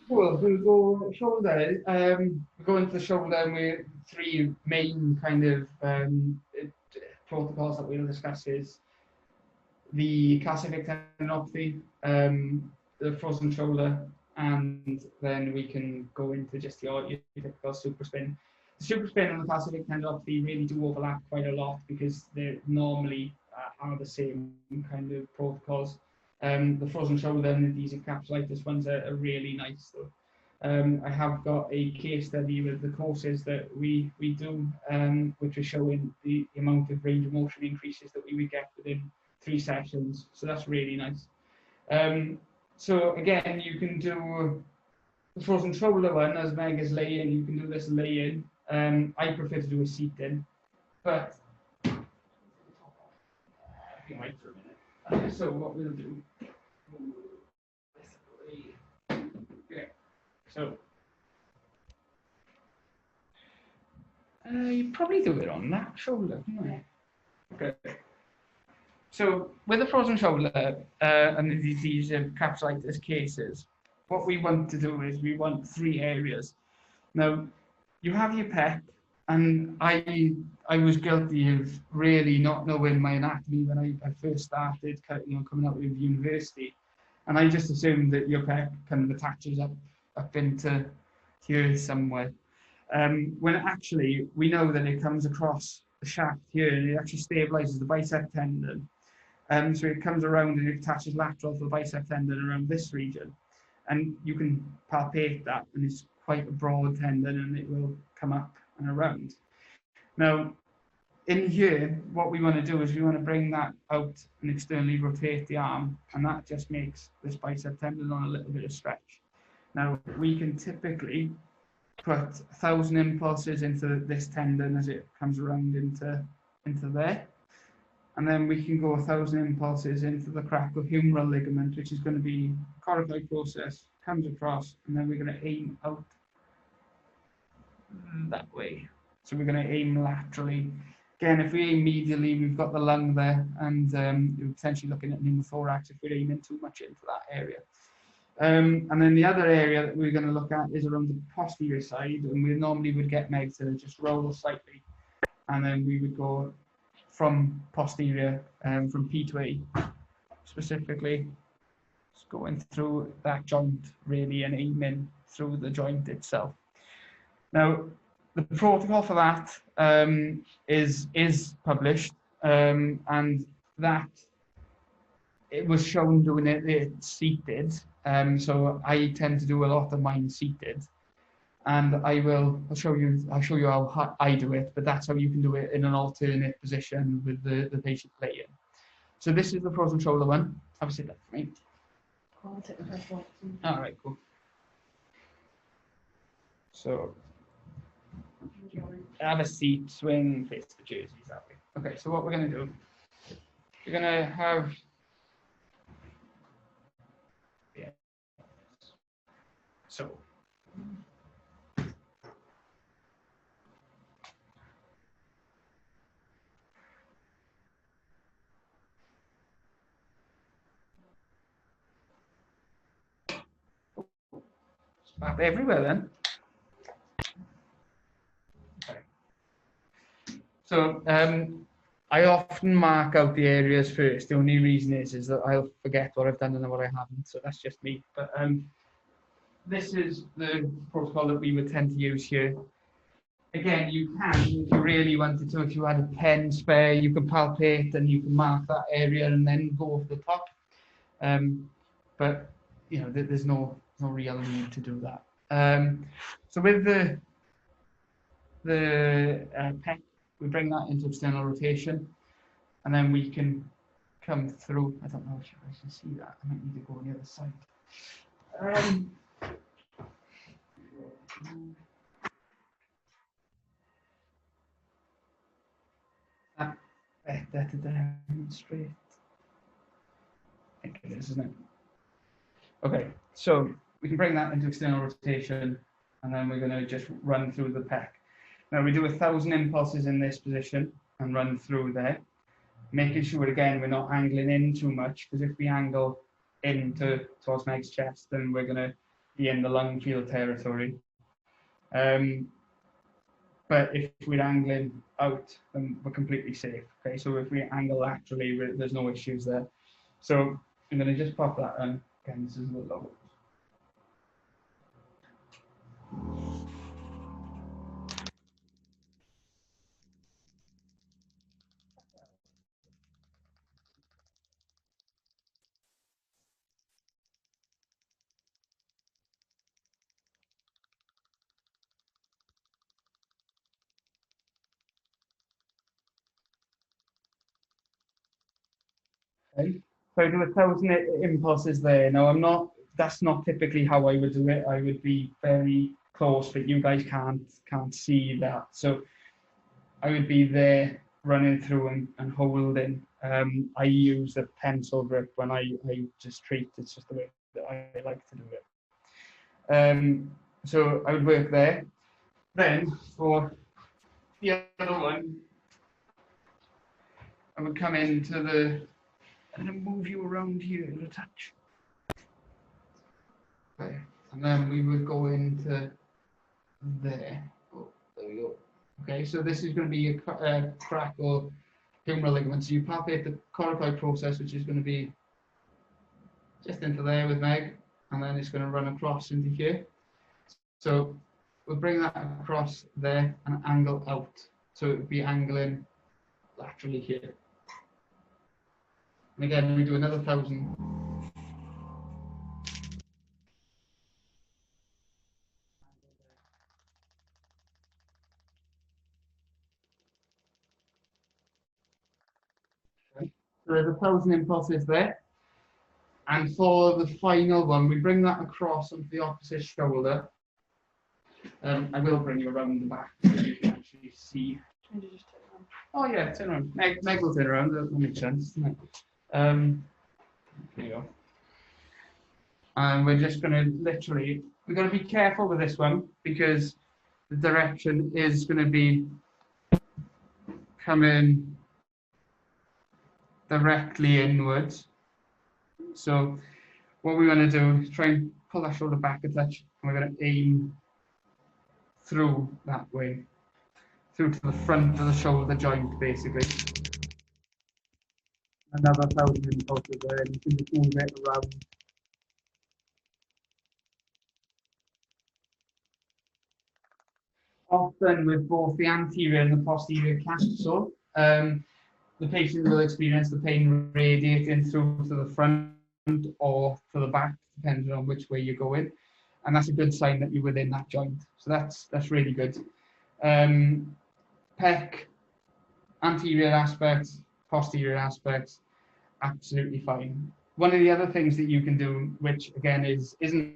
Cool. We'll go shoulder. We'll go into the shoulder, and we're 3 main kind of protocols that we'll discuss is the calcific tendinopathy, the frozen shoulder, and then we can go into just your typical supraspin. The supraspin and the calcific tendinopathy really do overlap quite a lot because they normally are the same kind of protocols. The frozen shoulder and the adhesive capsulitis ones are really nice though. I have got a case study with the courses that we do, which are showing the amount of range of motion increases that we would get within 3 sessions. So that's really nice. So again, you can do the frozen shoulder one as Meg is laying. You can do this lay in. I prefer to do a seat in, but wait for a minute. So what we'll do. Okay. So you probably do it on that shoulder, yeah. Okay. So with the frozen shoulder and these capsulitis cases, what we want to do is we want 3 areas. Now, you have your pec, and I was guilty of really not knowing my anatomy when I first started, coming out of university, and I just assumed that your pec kind of attaches up into here somewhere. When actually we know that it comes across the shaft here, and it actually stabilizes the bicep tendon. So it comes around and it attaches lateral to the bicep tendon around this region, and you can palpate that, and it's quite a broad tendon, and it will come up and around. Now, in here, what we want to do is we want to bring that out and externally rotate the arm, and that just makes this bicep tendon on a little bit of stretch. Now, we can typically put 1,000 impulses into this tendon as it comes around into there. And then we can go 1,000 impulses into the craccohumeral ligament, which is going to be coracoid process, comes across, and then we're going to aim out that way. So we're going to aim laterally. Again, if we aim medially, we've got the lung there, and we're potentially looking at pneumothorax if we're aiming too much into that area. And then the other area that we're going to look at is around the posterior side, and we normally would get Meg to just roll slightly, and then we would go from posterior, from P to A, specifically, just going through that joint really and aiming through the joint itself. Now, the protocol for that is published, and that it was shown doing it seated. So I tend to do a lot of mine seated, and I'll show you how I do it, but that's how you can do it in an alternate position with the patient laying. So this is the frozen shoulder one. Have a sit up for me. I'll take the first one. All right, cool. So have a seat, swing, face the jerseys that way. Okay, so what we're going to do, we're going to have so spot everywhere then. Okay. So I often mark out the areas first. The only reason is that I'll forget what I've done and what I haven't. So that's just me. But this is the protocol that we would tend to use here. Again, you can, if you really wanted to, if you had a pen spare, you can palpate and you can mark that area and then go over the top. But you know, there's no real need to do that. So with the pec, we bring that into external rotation. and then we can come through. I don't know if you guys can see that. I might need to go on the other side. That better to demonstrate. I think it is, isn't it? Okay, so we can bring that into external rotation, and then we're going to just run through the pec. Now we do 1,000 impulses in this position and run through there, making sure again we're not angling in too much, because if we angle into towards Meg's chest, then we're going to be in the lung field territory. But if we're angling out, then we're completely safe. Okay, so if we angle laterally, there's no issues there. So I'm going to just pop that on. Again, this is a little low. Okay. So I do 1,000 impulses there. Now that's not typically how I would do it. I would be very close, but you guys can't see that. So I would be there running through and holding. I use a pencil grip when I just treat. It's just the way that I like to do it. So I would work there. Then for the other one, I would come into the, I'm going to move you around here a touch. Okay, and then we would go into there. Oh, there we go. Okay, so this is going to be a crack or humeral ligament. So you palpate the coracoid process, which is going to be just into there with Meg, and then it's going to run across into here. So we'll bring that across there and angle out. So it would be angling laterally here. And again, we do another 1,000. Okay. So there's 1,000 impulses there. And for the final one, we bring that across onto the opposite shoulder. I will bring you around the back so you can actually see. Can you just turn around? Oh yeah, turn around. Meg will turn around. That makes sense, doesn't it? There you go. And we're just going to literally, we've got to be careful with this one because the direction is going to be coming directly inwards. So what we want to do is try and pull that shoulder back a touch, and we're going to aim through that way, through to the front of the shoulder joint, basically. Another 1,000 impulses there, and you can just move it around. Often with both the anterior and the posterior capsule, the patient will experience the pain radiating through to the front or to the back, depending on which way you're going. And that's a good sign that you're within that joint. So that's really good. Pec, anterior aspects, posterior aspects, absolutely fine. One of the other things that you can do, which again isn't,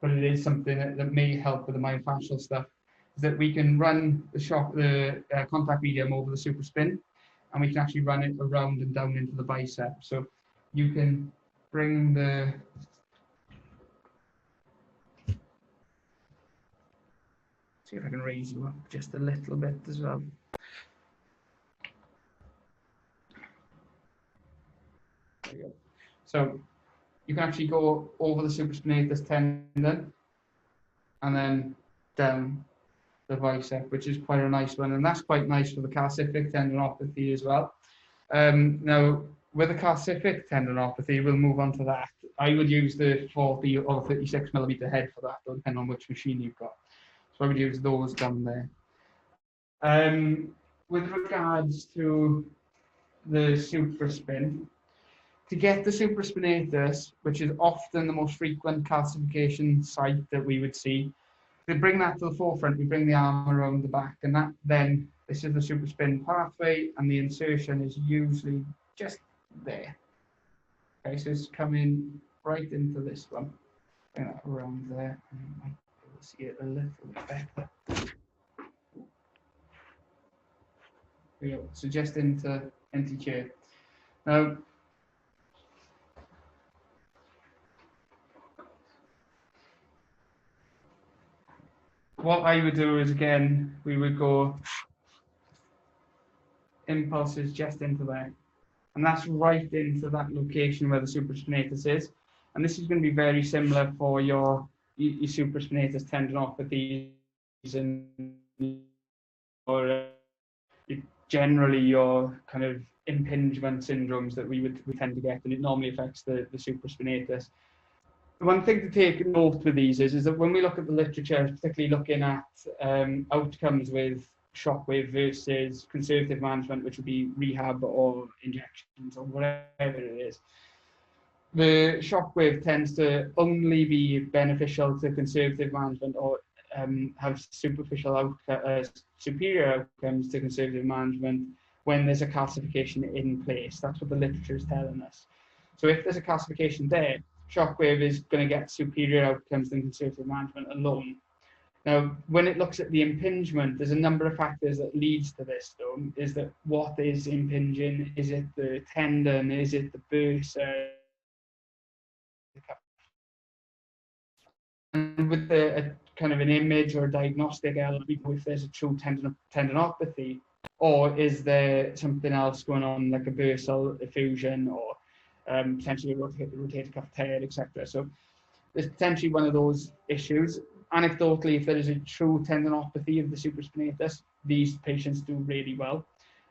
but it is something that may help with the myofascial stuff, is that we can run the contact medium over the supraspin, and we can actually run it around and down into the bicep. So you can bring the see if I can raise you up just a little bit as well. There you go. So you can actually go over the supraspinatus tendon and then down the bicep, which is quite a nice one, and that's quite nice for the calcific tendinopathy as well. Now, with the calcific tendinopathy, we'll move on to that. I would use the 40 or 36 millimeter head for that, depending on which machine you've got. So I would use those down there. With regards to the supraspin, to get the supraspinatus, which is often the most frequent calcification site that we would see, to bring that to the forefront, we bring the arm around the back, and that then This is the supraspin pathway, and the insertion is usually just there. Okay, so it's coming right into this one. Bring that around there. You might be able to see it a little bit better. There we go. So just into here. Now, what I would do is, again, we would go impulses just into there. And that's right into that location where the supraspinatus is. And this is going to be very similar for your supraspinatus tendinopathies and or generally your kind of impingement syndromes that we tend to get, and it normally affects the supraspinatus. One thing to take note with these is that when we look at the literature, particularly looking at outcomes with Shockwave versus conservative management, which would be rehab or injections or whatever it is, the Shockwave tends to only be beneficial to conservative management or have superior outcomes to conservative management when there's a calcification in place. That's what the literature is telling us. So if there's a calcification there, Shockwave is going to get superior outcomes than conservative management alone. Now, when it looks at the impingement, there's a number of factors that leads to this, though. Is that what is impinging? Is it the tendon? Is it the bursa? And with a kind of an image or a diagnostic element, if there's a true tendinopathy, or is there something else going on, like a bursal effusion or potentially a rotator cuff tear, etc. So there's potentially one of those issues. Anecdotally, if there is a true tendinopathy of the supraspinatus, these patients do really well.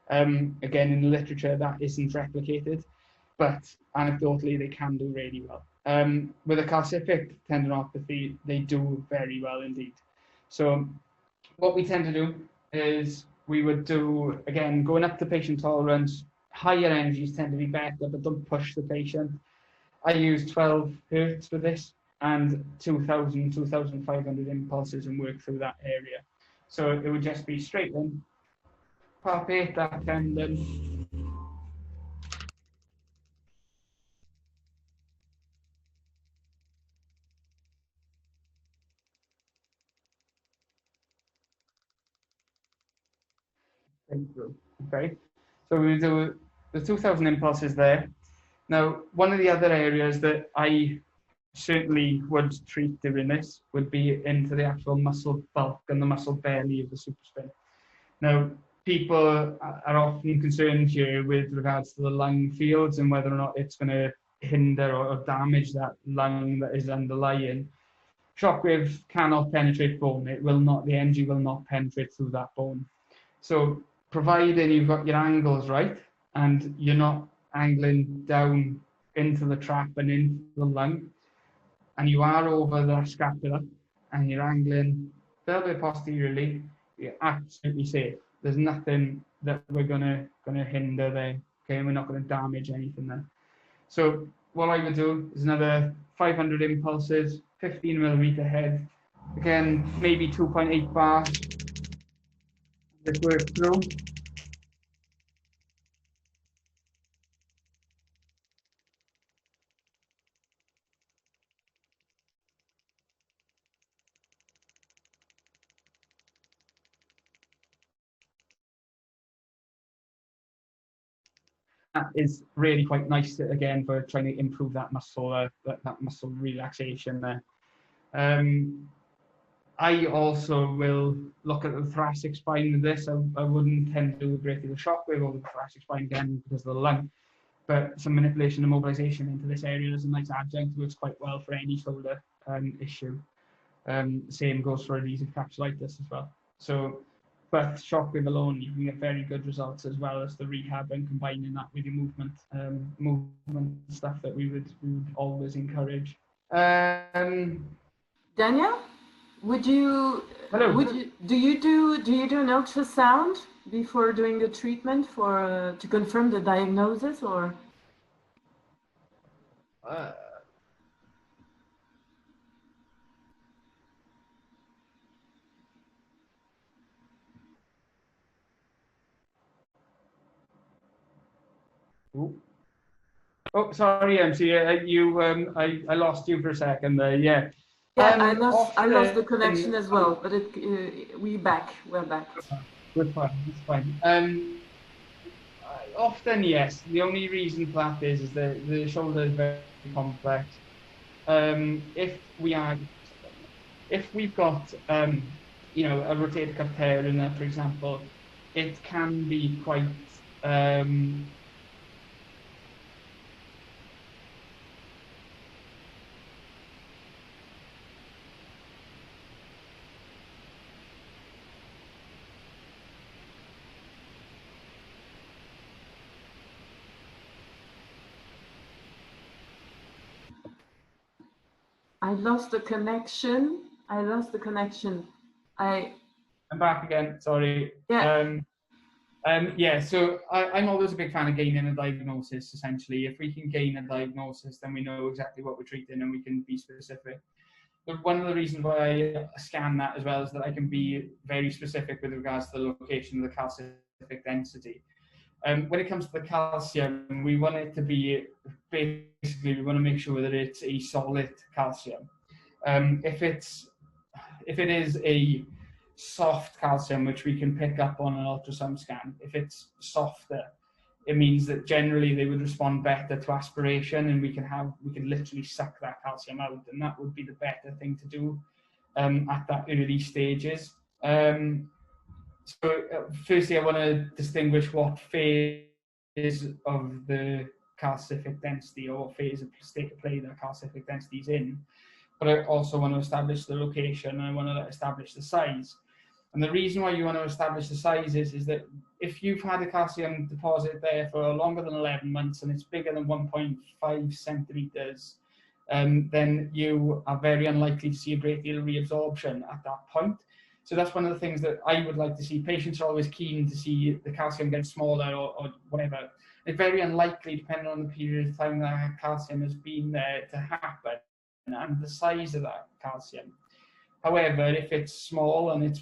Again, in the literature, that isn't replicated, but anecdotally, they can do really well. With a calcific tendinopathy, they do very well indeed. So what we tend to do is we would do, again, going up to patient tolerance, higher energies tend to be better, but don't push the patient. I use 12 hertz for this and 2,000, 2,500 impulses and work through that area. So it would just be straight in, palpate that tendon. Okay, so we do the 2,000 impulses there. Now, one of the other areas that I certainly would treat during this would be into the actual muscle bulk and the muscle belly of the supraspin. Now, people are often concerned here with regards to the lung fields and whether or not it's going to hinder or damage that lung that is underlying. Shockwave cannot penetrate bone. It will not, the energy will not penetrate through that bone. So providing you've got your angles right and you're not angling down into the trap and into the lung, and you are over the scapula and you're angling a little bit posteriorly, you're absolutely safe. There's nothing that we're gonna hinder there. Okay, we're not gonna damage anything there. So what I would do is another 500 impulses, 15 millimeter head. Again, maybe 2.8 bar. Let's work through. That is really quite nice again for trying to improve that muscle, that muscle relaxation there. I also will look at the thoracic spine with this. I wouldn't tend to do a great deal of shockwave over the thoracic spine again because of the lung, but some manipulation and mobilization into this area is a nice adjunct, works quite well for any shoulder issue. Same goes for adhesive capsulitis as well. So, but shockwave alone, you can get very good results as well as the rehab and combining that with your movement stuff that we would always encourage. Daniel, Hello. do you do an ultrasound before doing the treatment for to confirm the diagnosis, or? Ooh. Oh, sorry, MC. I lost you for a second there. Yeah. Yeah, I lost the connection Often, as well, but we're back. we're fine. It's fine. Often, yes. The only reason for that is that the shoulder is very complex. If we've got a rotator cuff tear in there, for example, it can be quite I lost the connection. I'm back again. Sorry. Yeah. Yeah, so I'm always a big fan of gaining a diagnosis, essentially. If we can gain a diagnosis, then we know exactly what we're treating and we can be specific. But one of the reasons why I scan that as well is that I can be very specific with regards to the location of the calcific density. When it comes to the calcium, we want it to be, basically, we want to make sure that it's a solid calcium. If it is a soft calcium, which we can pick up on an ultrasound scan, if it's softer, it means that generally they would respond better to aspiration, and we can literally suck that calcium out, and that would be the better thing to do at that early stages. Firstly, I want to distinguish what phase of the calcific density, or what phase of state of play that calcific density is in. But I also want to establish the location, and I want to establish the size. And the reason why you want to establish the size is that if you've had a calcium deposit there for longer than 11 months and it's bigger than 1.5 centimeters, then you are very unlikely to see a great deal of reabsorption at that point. So that's one of the things that I would like to see. Patients are always keen to see the calcium get smaller or whatever. It's very unlikely, depending on the period of time that calcium has been there, to happen and the size of that calcium. However, if it's small and if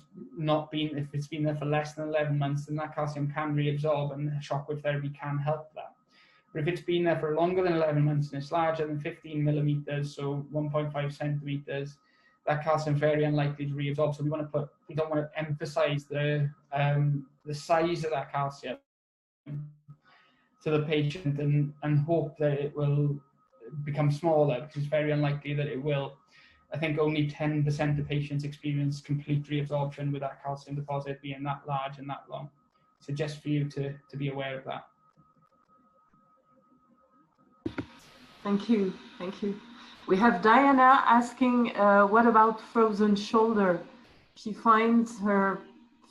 it's been there for less than 11 months, then that calcium can reabsorb, and shockwave therapy can help that. But if it's been there for longer than 11 months and it's larger than 15 millimeters, so 1.5 centimeters, that calcium is very unlikely to reabsorb. So we don't want to emphasize the size of that calcium to the patient and hope that it will become smaller, because it's very unlikely that it will. I think only 10% of patients experience complete reabsorption with that calcium deposit being that large and that long. So just for you to be aware of that. Thank you. We have Diana asking, what about frozen shoulder? She finds her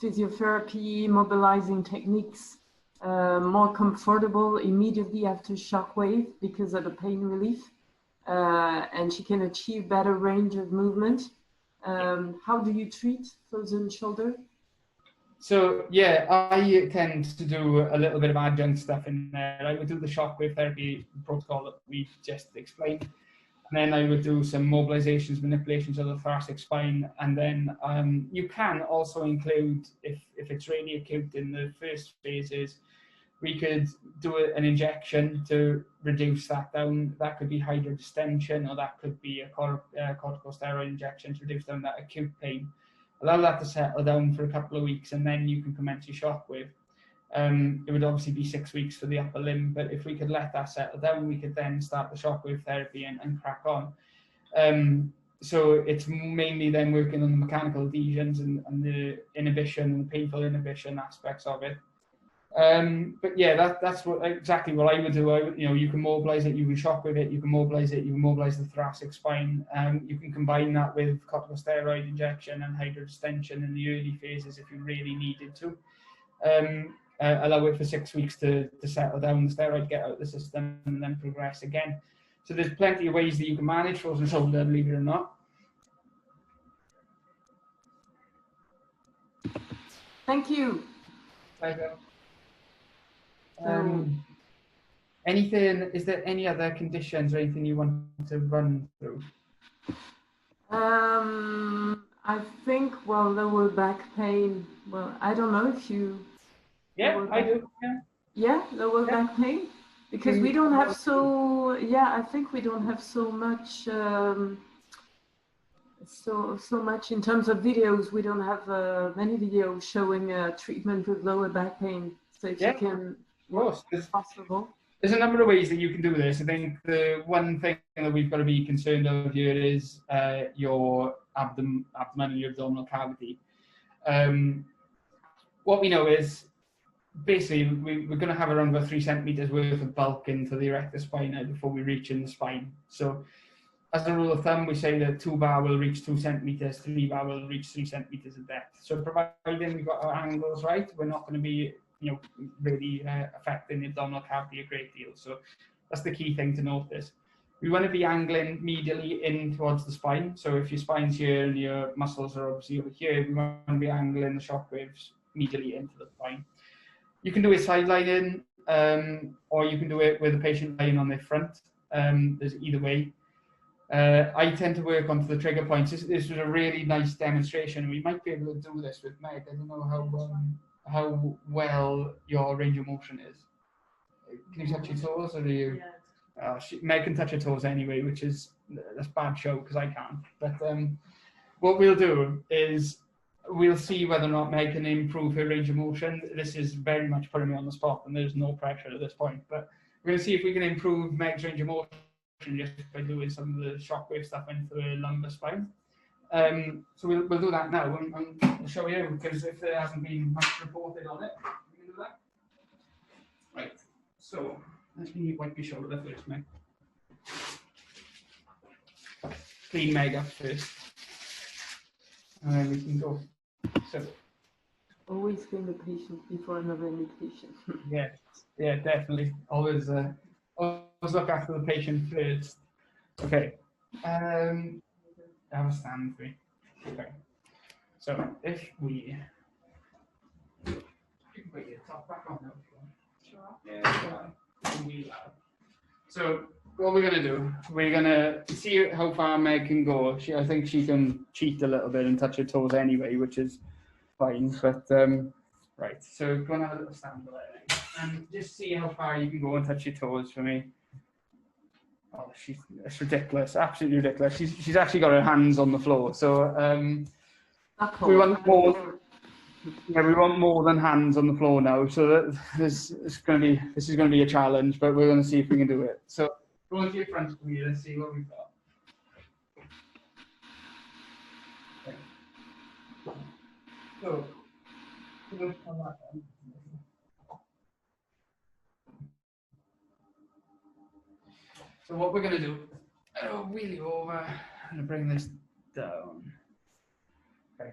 physiotherapy mobilizing techniques more comfortable immediately after shockwave because of the pain relief. And she can achieve better range of movement. How do you treat frozen shoulder? So yeah, I tend to do a little bit of adjunct stuff in there. I would do the shockwave therapy protocol that we just explained, and then I would do some mobilizations, manipulations of the thoracic spine, and then you can also include, if it's really acute in the first phases, we could do an injection to reduce that down. That could be hydrodistension, or that could be a corticosteroid injection to reduce down that acute pain. Allow that to settle down for a couple of weeks, and then you can commence your shockwave. It would obviously be 6 weeks for the upper limb, but if we could let that settle down, we could then start the shockwave therapy and crack on. So it's mainly then working on the mechanical adhesions and the inhibition and the painful inhibition aspects of it. But yeah, that's exactly what I would do. You can mobilize it, you can shock with it, you can mobilize the thoracic spine. You can combine that with corticosteroid injection and hydrodistension in the early phases if you really needed to. Allow it for 6 weeks to settle down, the steroid get out of the system, and then progress again. So there's plenty of ways that you can manage frozen shoulder, believe it or not. Thank you. Pleasure. Is there any other conditions or anything you want to run through? I think, lower back pain. Well, I don't know if you. Yeah, I do. Yeah, lower back pain. Because we don't have so, yeah, I think we don't have so much, so much in terms of videos. We don't have many videos showing treatment with lower back pain. So if you can, of course, if possible. There's a number of ways that you can do this. I think the one thing that we've got to be concerned of here is your abdomen and your abdominal cavity. What we know is basically we're going to have around about 3 centimeters worth of bulk into the erector spinae before we reach in the spine. So as a rule of thumb, we say that 2 bar will reach 2 centimeters, 3 bar will reach 3 centimeters of depth. So providing we've got our angles right, we're not going to be really affecting the abdominal cavity a great deal. So that's the key thing to notice. We want to be angling medially in towards the spine. So if your spine's here and your muscles are obviously over here, we want to be angling the shockwaves medially into the spine. You can do it side lying, or you can do it with the patient lying on their front. There's either way. I tend to work onto the trigger points. This was a really nice demonstration. We might be able to do this with Meg. I don't know how well your range of motion is. Can you touch your toes, or do you? Yeah. Meg can touch her toes anyway, that's bad show because I can't. But what we'll do is we'll see whether or not Meg can improve her range of motion. This is very much putting me on the spot, and there's no pressure at this point. But we're going to see if we can improve Meg's range of motion just by doing some of the shockwave stuff into the lumbar spine. So we'll do that now, and I'll show you, because if there hasn't been much reported on it, we can do that. Right, so let me wipe your shoulder first, Meg. Clean Meg up first, and then we can go. So Always clean the patient before another indication. yeah, definitely. Always look after the patient first. Okay. Have a stand for me. Okay. So if we you can put your top back on now if you want. Sure. Yeah. So what we're gonna do, we're gonna see how far Meg can go. I think she can cheat a little bit and touch her toes anyway, which is fine. But right. So go and have a little stand there, and just see how far you can go and touch your toes for me. Oh, it's ridiculous, absolutely ridiculous. She's actually got her hands on the floor. So we want more. Yeah, we want more than hands on the floor now. So that this is going to be a challenge, but we're going to see if we can do it. So go into your front of me. Let's see what we've got. Okay. So. So what we're going to do, wheel you over. I'm going to bring this down. Okay.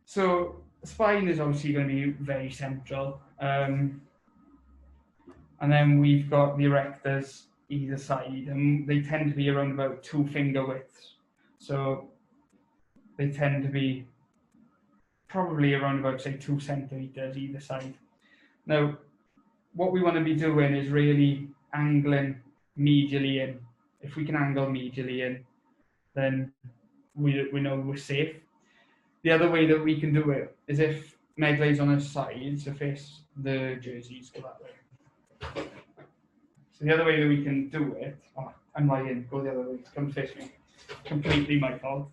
So the spine is obviously going to be very central. And then we've got the erectors either side, and they tend to be around about 2 finger widths. So they tend to be probably around about, say, 2 centimeters either side. Now, what we want to be doing is really angling medially in. If we can angle medially in, then we know we're safe. The other way that we can do it is if Meg lays on her side, so face the jerseys, go that way. So the other way that we can do it, I'm lying in, go the other way, come face me. Completely my fault.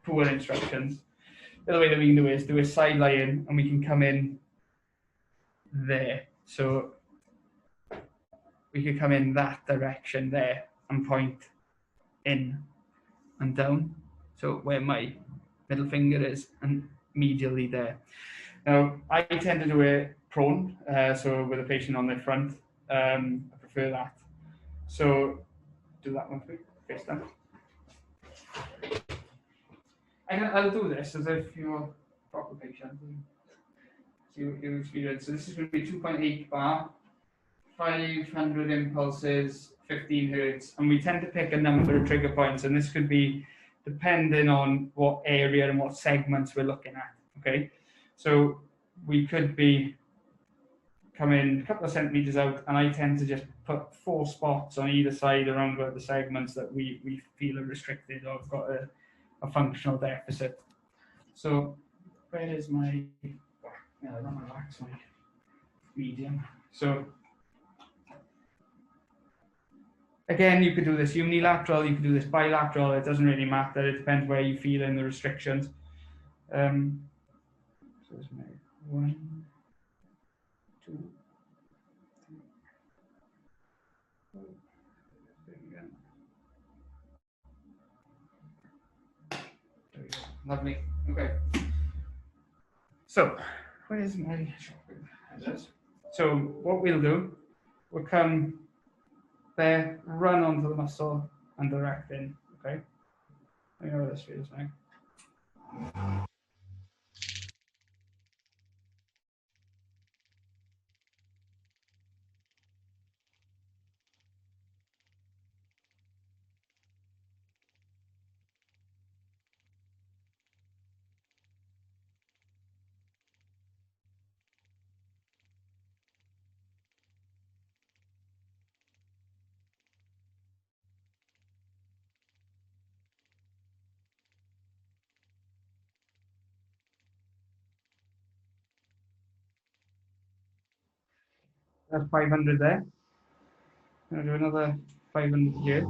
Poor instructions. The other way that we can do it is do a side lie in, and we can come in there. So we could come in that direction there and point in and down. So where my middle finger is, and medially there. Now, I tend to do it prone, so with a patient on their front. I prefer that. So do that one for me, face down. I'll do this as if you're a proper patient. See what you experience. So this is going to be 2.8 bar, 500 impulses, 15 hertz, and we tend to pick a number of trigger points, and this could be depending on what area and what segments we're looking at. Okay, so we could be coming a couple of centimeters out, and I tend to just put 4 spots on either side around where the segments that we feel are restricted or have got a functional deficit. So where is my, I don't know, that's my medium. So Again, you could do this unilateral, you could do this bilateral, it doesn't really matter, it depends where you feel in the restrictions. So let's make 1, 2, 3, 4. There we go. There we go. Lovely. Okay. So, where's my shockwave? So, what we'll do, we'll come there, run onto the muscle, and direct in. Okay? Let me know how this feels now. That's 500 there. I'm going to do another 500 here.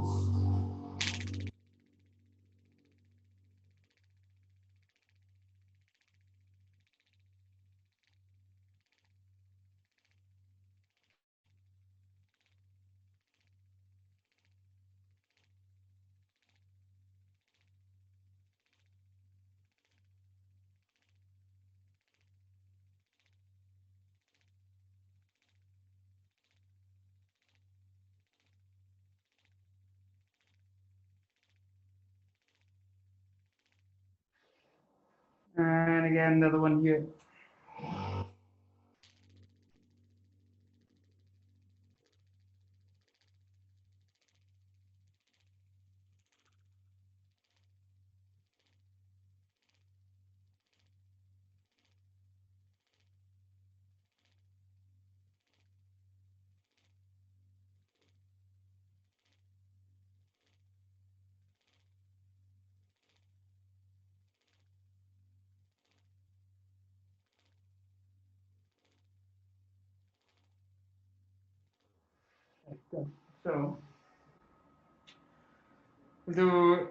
And again, another one here. Good. So, we'll do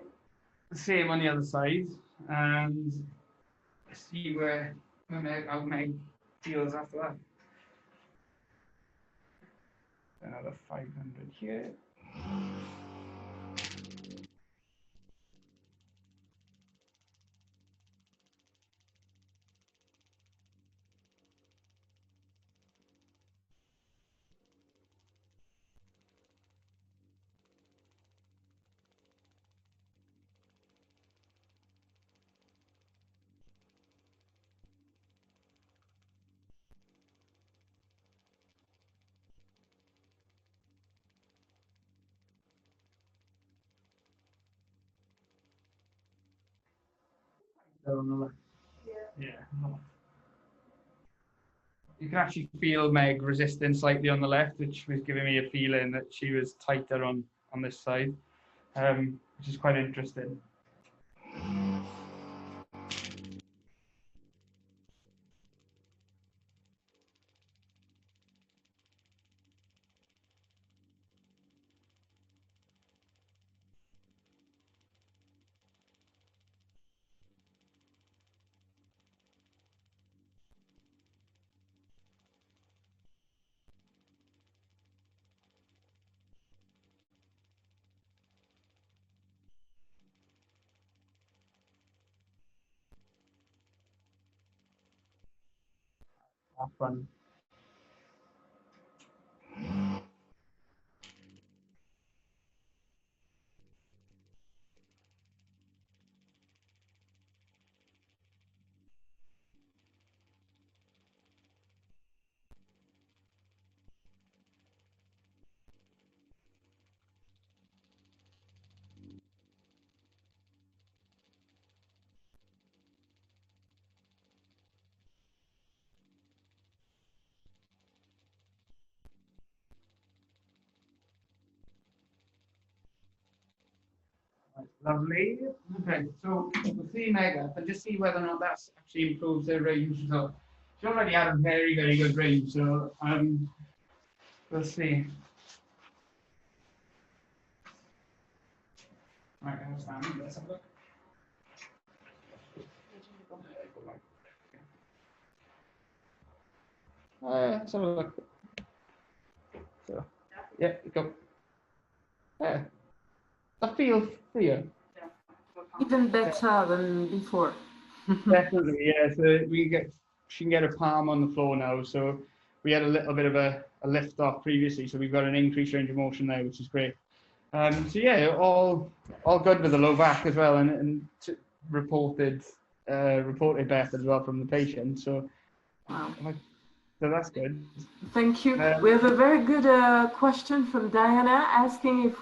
the same on the other side and see how Meg feels after that. Another 500 here. On the left. Yeah. You can actually feel Meg resisting slightly on the left, which was giving me a feeling that she was tighter on this side, which is quite interesting. Have fun. Lovely. Okay, so we'll see Meg up and just see whether or not that's actually improves her range. So she already had a very, very good range. So we'll see. Right, I understand. Let's have a look. Let's have a look. So, yeah, go. That feels for you. Even better than before. Definitely, yeah. So she can get her palm on the floor now. So we had a little bit of a lift off previously, so we've got an increased range of motion there, which is great. So yeah, all good with the low back as well, and reported back as well from the patient. So, Wow. so that's good. Thank you. We have a very good question from Diana asking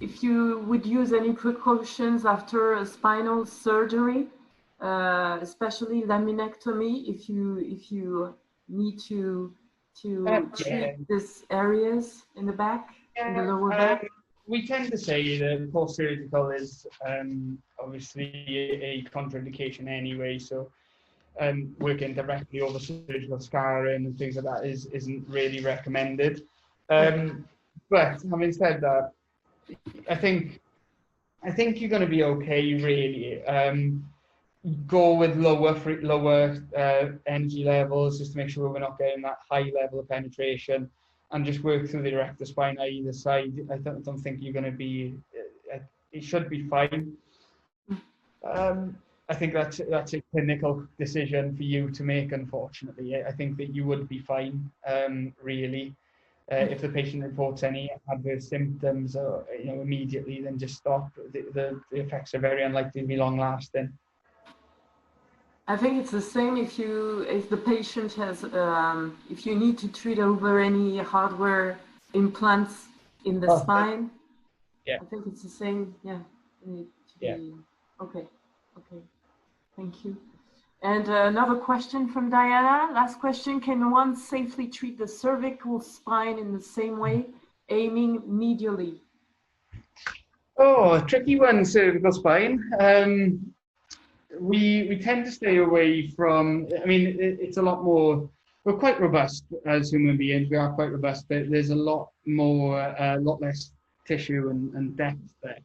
if you would use any precautions after a spinal surgery, especially laminectomy, if you need to treat these areas in the back, in the lower back. We tend to say that post-surgical is obviously a contraindication anyway, so working directly over surgical scarring and things like that isn't really recommended. But having said that, I think you're going to be okay, really. Go with lower energy levels just to make sure we're not getting that high level of penetration, and just work through the erector spine on either side. I don't think you're going to be. It should be fine. I think that's a clinical decision for you to make. Unfortunately, I think that you would be fine. Really, if the patient reports any adverse symptoms, or immediately, then just stop. The effects are very unlikely to be long lasting. I think it's the same if the patient has if you need to treat over any hardware implants in the spine. Yeah. I think it's the same. Yeah. Yeah. Okay. Thank you. And another question from Diana. Last question: can one safely treat the cervical spine in the same way, aiming medially? Oh, a tricky one, cervical spine. We tend to stay away from. I mean, it's a lot more. We're quite robust as human beings. We are quite robust, but there's a lot less tissue and depth there.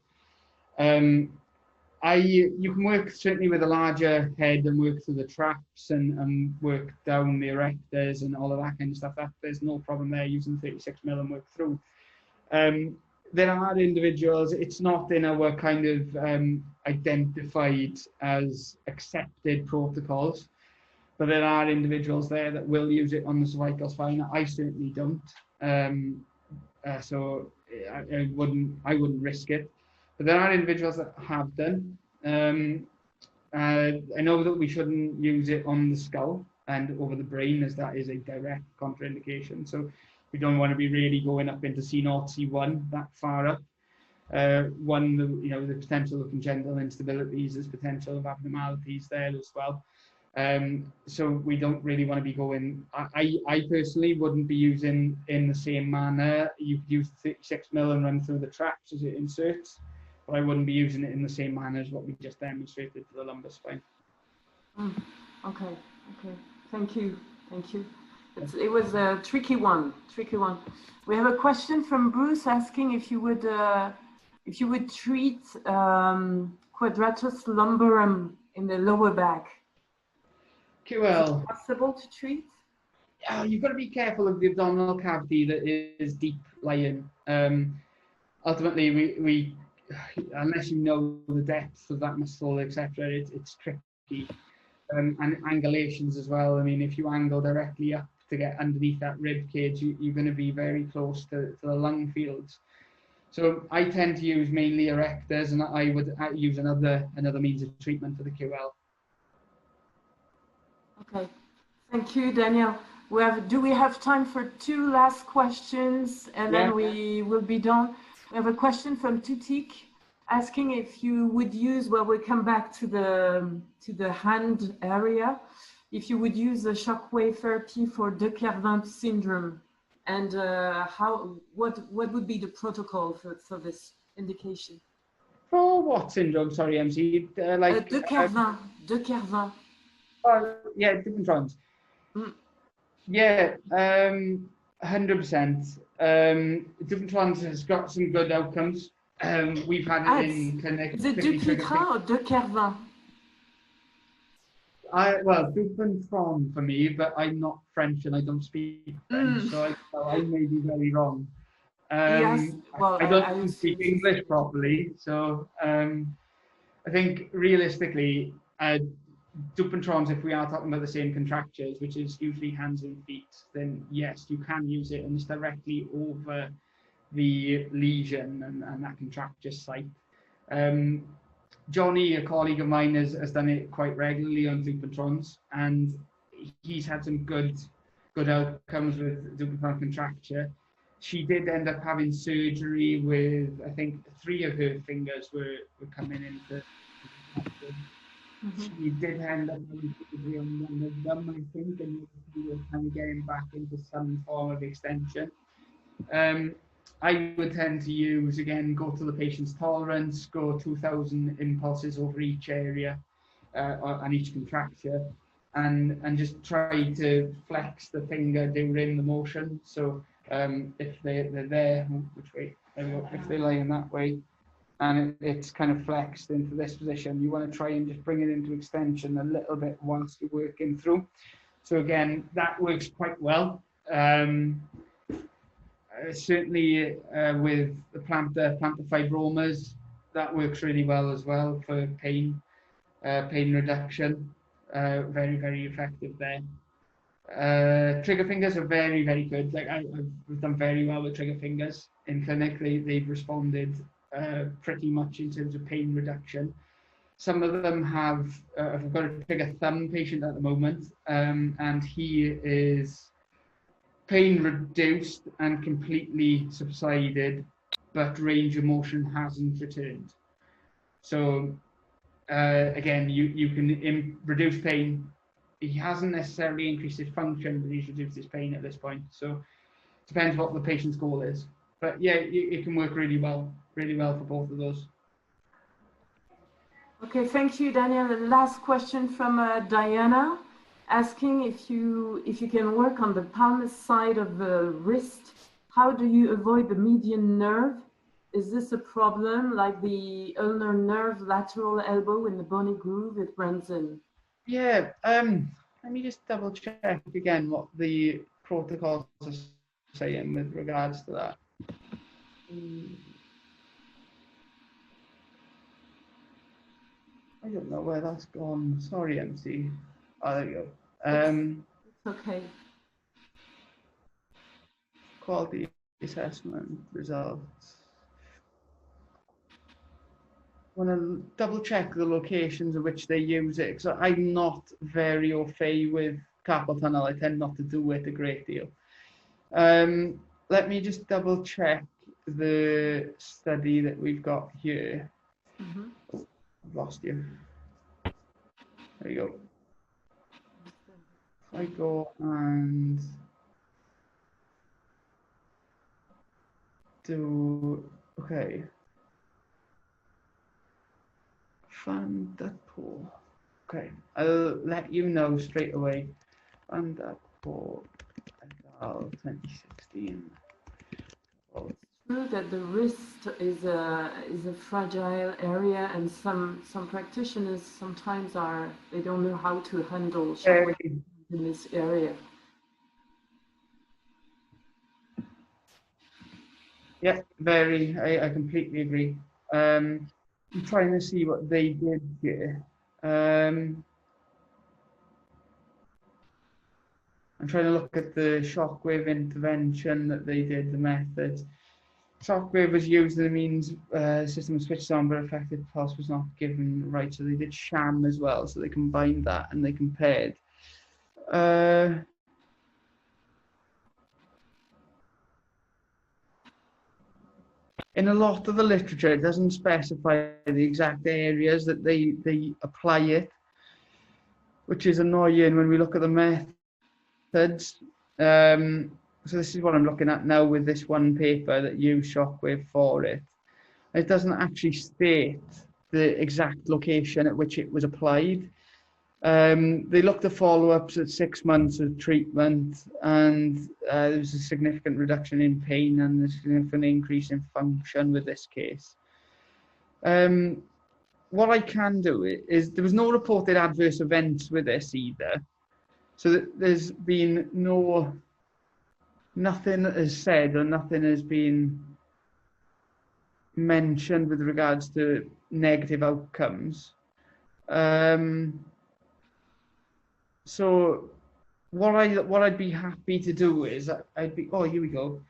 You can work certainly with a larger head and work through the traps and work down the erectors and all of that kind of stuff. There's no problem there using 36mm and work through. There are individuals, it's not in our kind of identified as accepted protocols, but there are individuals there that will use it on the cervical spine. I certainly don't. So I wouldn't risk it. But there are individuals that have done. I know that we shouldn't use it on the skull and over the brain, as that is a direct contraindication. So we don't want to be really going up into C0, C1 that far up. The potential of congenital instabilities, there's potential of abnormalities there as well. So we don't really want to be going. I personally wouldn't be using in the same manner. You could use 36mm and run through the traps as it inserts, but I wouldn't be using it in the same manner as what we just demonstrated for the lumbar spine. Okay. Thank you. It was a tricky one. We have a question from Bruce asking if you would treat quadratus lumborum in the lower back. QL. Is it possible to treat? Yeah, you've got to be careful of the abdominal cavity that is deep lying. Ultimately, we unless you know the depth of that muscle, etc., it's tricky. And angulations as well. I mean, if you angle directly up to get underneath that rib cage, you're going to be very close to the lung fields. So I tend to use mainly erectors, and I would use another means of treatment for the QL. Okay, thank you, Daniel. Do we have time for 2 last questions, and then we will be done? We have a question from Tutik asking if you would use, well, we'll come back to the hand area, if you would use a shockwave therapy for de Quervain syndrome, and what would be the protocol for this indication? For what syndrome? Sorry, MC. De Quervain. Yeah, different ones. Yeah, 100%. Different ones has got some good outcomes. We've had it in clinic. Is it Dupuytren or De Kervin? Well, Dupuytren for me, but I'm not French and I don't speak French, so I may be very wrong. Yes, well, I don't speak English properly, so I think realistically, Dupuytrens, if we are talking about the same contractures, which is usually hands and feet, then yes, you can use it, and it's directly over the lesion and that contracture site. Johnny, a colleague of mine, has done it quite regularly on Dupuytrens, and he's had some good outcomes with Dupuytren contracture. She did end up having surgery with, I think, 3 of her fingers were coming into. She did end up having surgery on 1 of them, I think, and we were kind of getting back into some form of extension. I would tend to use, again, go to the patient's tolerance, go 2,000 impulses over each area on each contracture, and just try to flex the finger during the motion. So if they're there, which way? There we go. If they lie in that way, and it's kind of flexed into this position, you want to try and just bring it into extension a little bit whilst you're working through. So again, that works quite well. Certainly with the plantar fibromas, that works really well as well for pain reduction. Very, very effective there. Trigger fingers are very, very good. Like I've done very well with trigger fingers in clinic. They've responded pretty much in terms of pain reduction. Some of them have. I've got a trigger thumb patient at the moment, and he is pain reduced and completely subsided, but range of motion hasn't returned. So again, you can reduce pain. He hasn't necessarily increased his function, but he's reduced his pain at this point. So it depends what the patient's goal is. But yeah, it can work really well for both of those. Okay, thank you, Daniel. The last question from Diana, asking if you can work on the palmar side of the wrist. How do you avoid the median nerve? Is this a problem like the ulnar nerve lateral elbow in the bony groove it runs in? Yeah, let me just double check again what the protocols are saying with regards to that. I don't know where that's gone. Sorry, MC. Oh, there you go. It's okay. Quality assessment results. I want to double check the locations in which they use it, because I'm not very au fait with carpal tunnel. I tend not to do it a great deal. Let me just double check the study that we've got here. Oh, I've lost you. There you go. If I go and do, okay. Van der Poel. Okay, I'll let you know straight away. Van der Poel, 2016. True that the wrist is a fragile area, and some practitioners sometimes they don't know how to handle shockwave in this area. Yeah, very. I completely agree. I'm trying to see what they did here. I'm trying to look at the shockwave intervention that they did, the methods. Shockwave was used, that means system was switched on, but effective pulse was not given right. So they did sham as well. So they combined that and they compared. In a lot of the literature, it doesn't specify the exact areas that they apply it, which is annoying when we look at the methods. So this is what I'm looking at now with this one paper that used shockwave for it. It doesn't actually state the exact location at which it was applied. They looked at follow-ups at 6 months of treatment, and there was a significant reduction in pain and a significant increase in function with this case. What I can do is there was no reported adverse events with this either. So there's been nothing is said or nothing has been mentioned with regards to negative outcomes. So what I'd be happy to do is oh, here we go.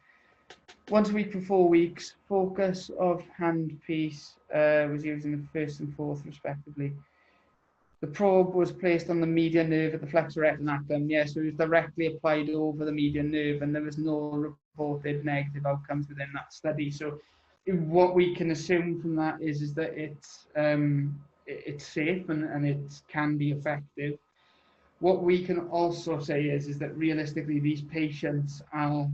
Once a week for 4 weeks, focus of handpiece was used in the first and fourth respectively. The probe was placed on the median nerve at the flexor retinaculum. Yes, so it was directly applied over the median nerve, and there was no reported negative outcomes within that study. So what we can assume from that is that it's safe and it can be effective. What we can also say is that realistically these patients are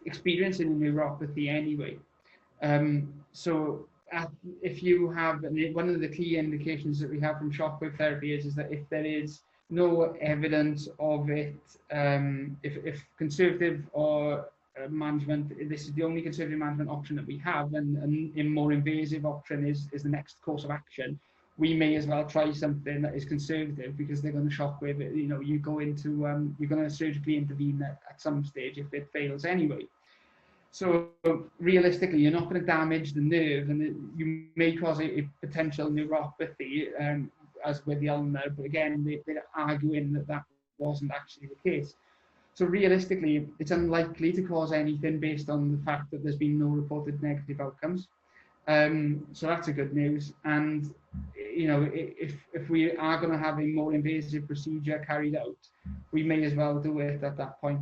experiencing a neuropathy anyway. So if you have, one of the key indications that we have from shockwave therapy is that if there is no evidence of it, if conservative or management, this is the only conservative management option that we have, and a more invasive option is the next course of action, we may as well try something that is conservative, because they're going to shockwave it. You know, you go into, you're going to surgically intervene at some stage if it fails anyway. So realistically, you're not going to damage the nerve, and you may cause a potential neuropathy, as with the ulnar, but again, they're arguing that wasn't actually the case. So realistically, it's unlikely to cause anything based on the fact that there's been no reported negative outcomes. So that's a good news. And you know, if we are going to have a more invasive procedure carried out, we may as well do it at that point.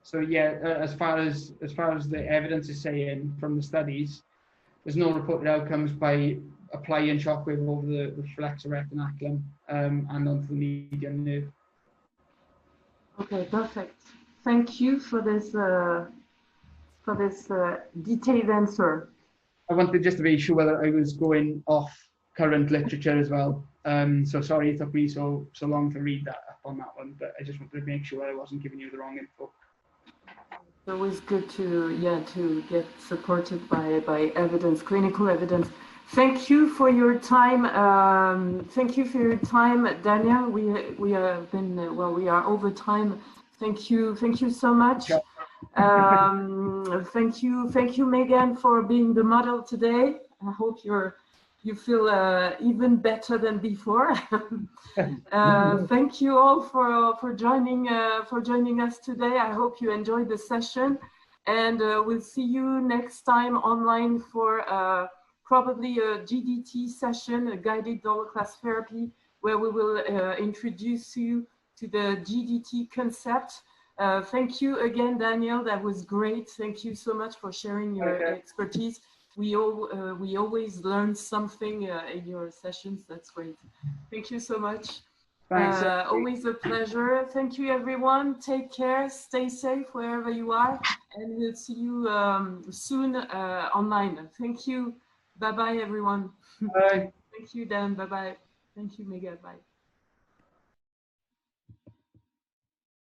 So yeah, as far as the evidence is saying from the studies, there's no reported outcomes by applying shockwave over the flexor retinaculum and onto the median nerve. Okay, perfect. Thank you for this detailed answer. I wanted just to be sure that I was going off current literature as well. So sorry it took me so long to read that up on that one, but I just wanted to make sure I wasn't giving you the wrong info. It's always good to get supported by evidence, clinical evidence. Thank you for your time. Thank you for your time, Daniel. We have been we are over time. Thank you so much. Thank you, Megan, for being the model today. I hope you feel even better than before. Thank you all for joining us today. I hope you enjoyed the session, and we'll see you next time online for probably a GDT session, a guided double class therapy, where we will introduce you to the GDT concept. Thank you again, Daniel. That was great. Thank you so much for sharing your expertise. We always learn something in your sessions. That's great. Thank you so much. Thanks. Always a pleasure. Thank you, everyone. Take care. Stay safe wherever you are, and we'll see you soon online. Thank you. Bye-bye, everyone. Bye. Thank you, Dan. Bye-bye. Thank you, Mega. Bye.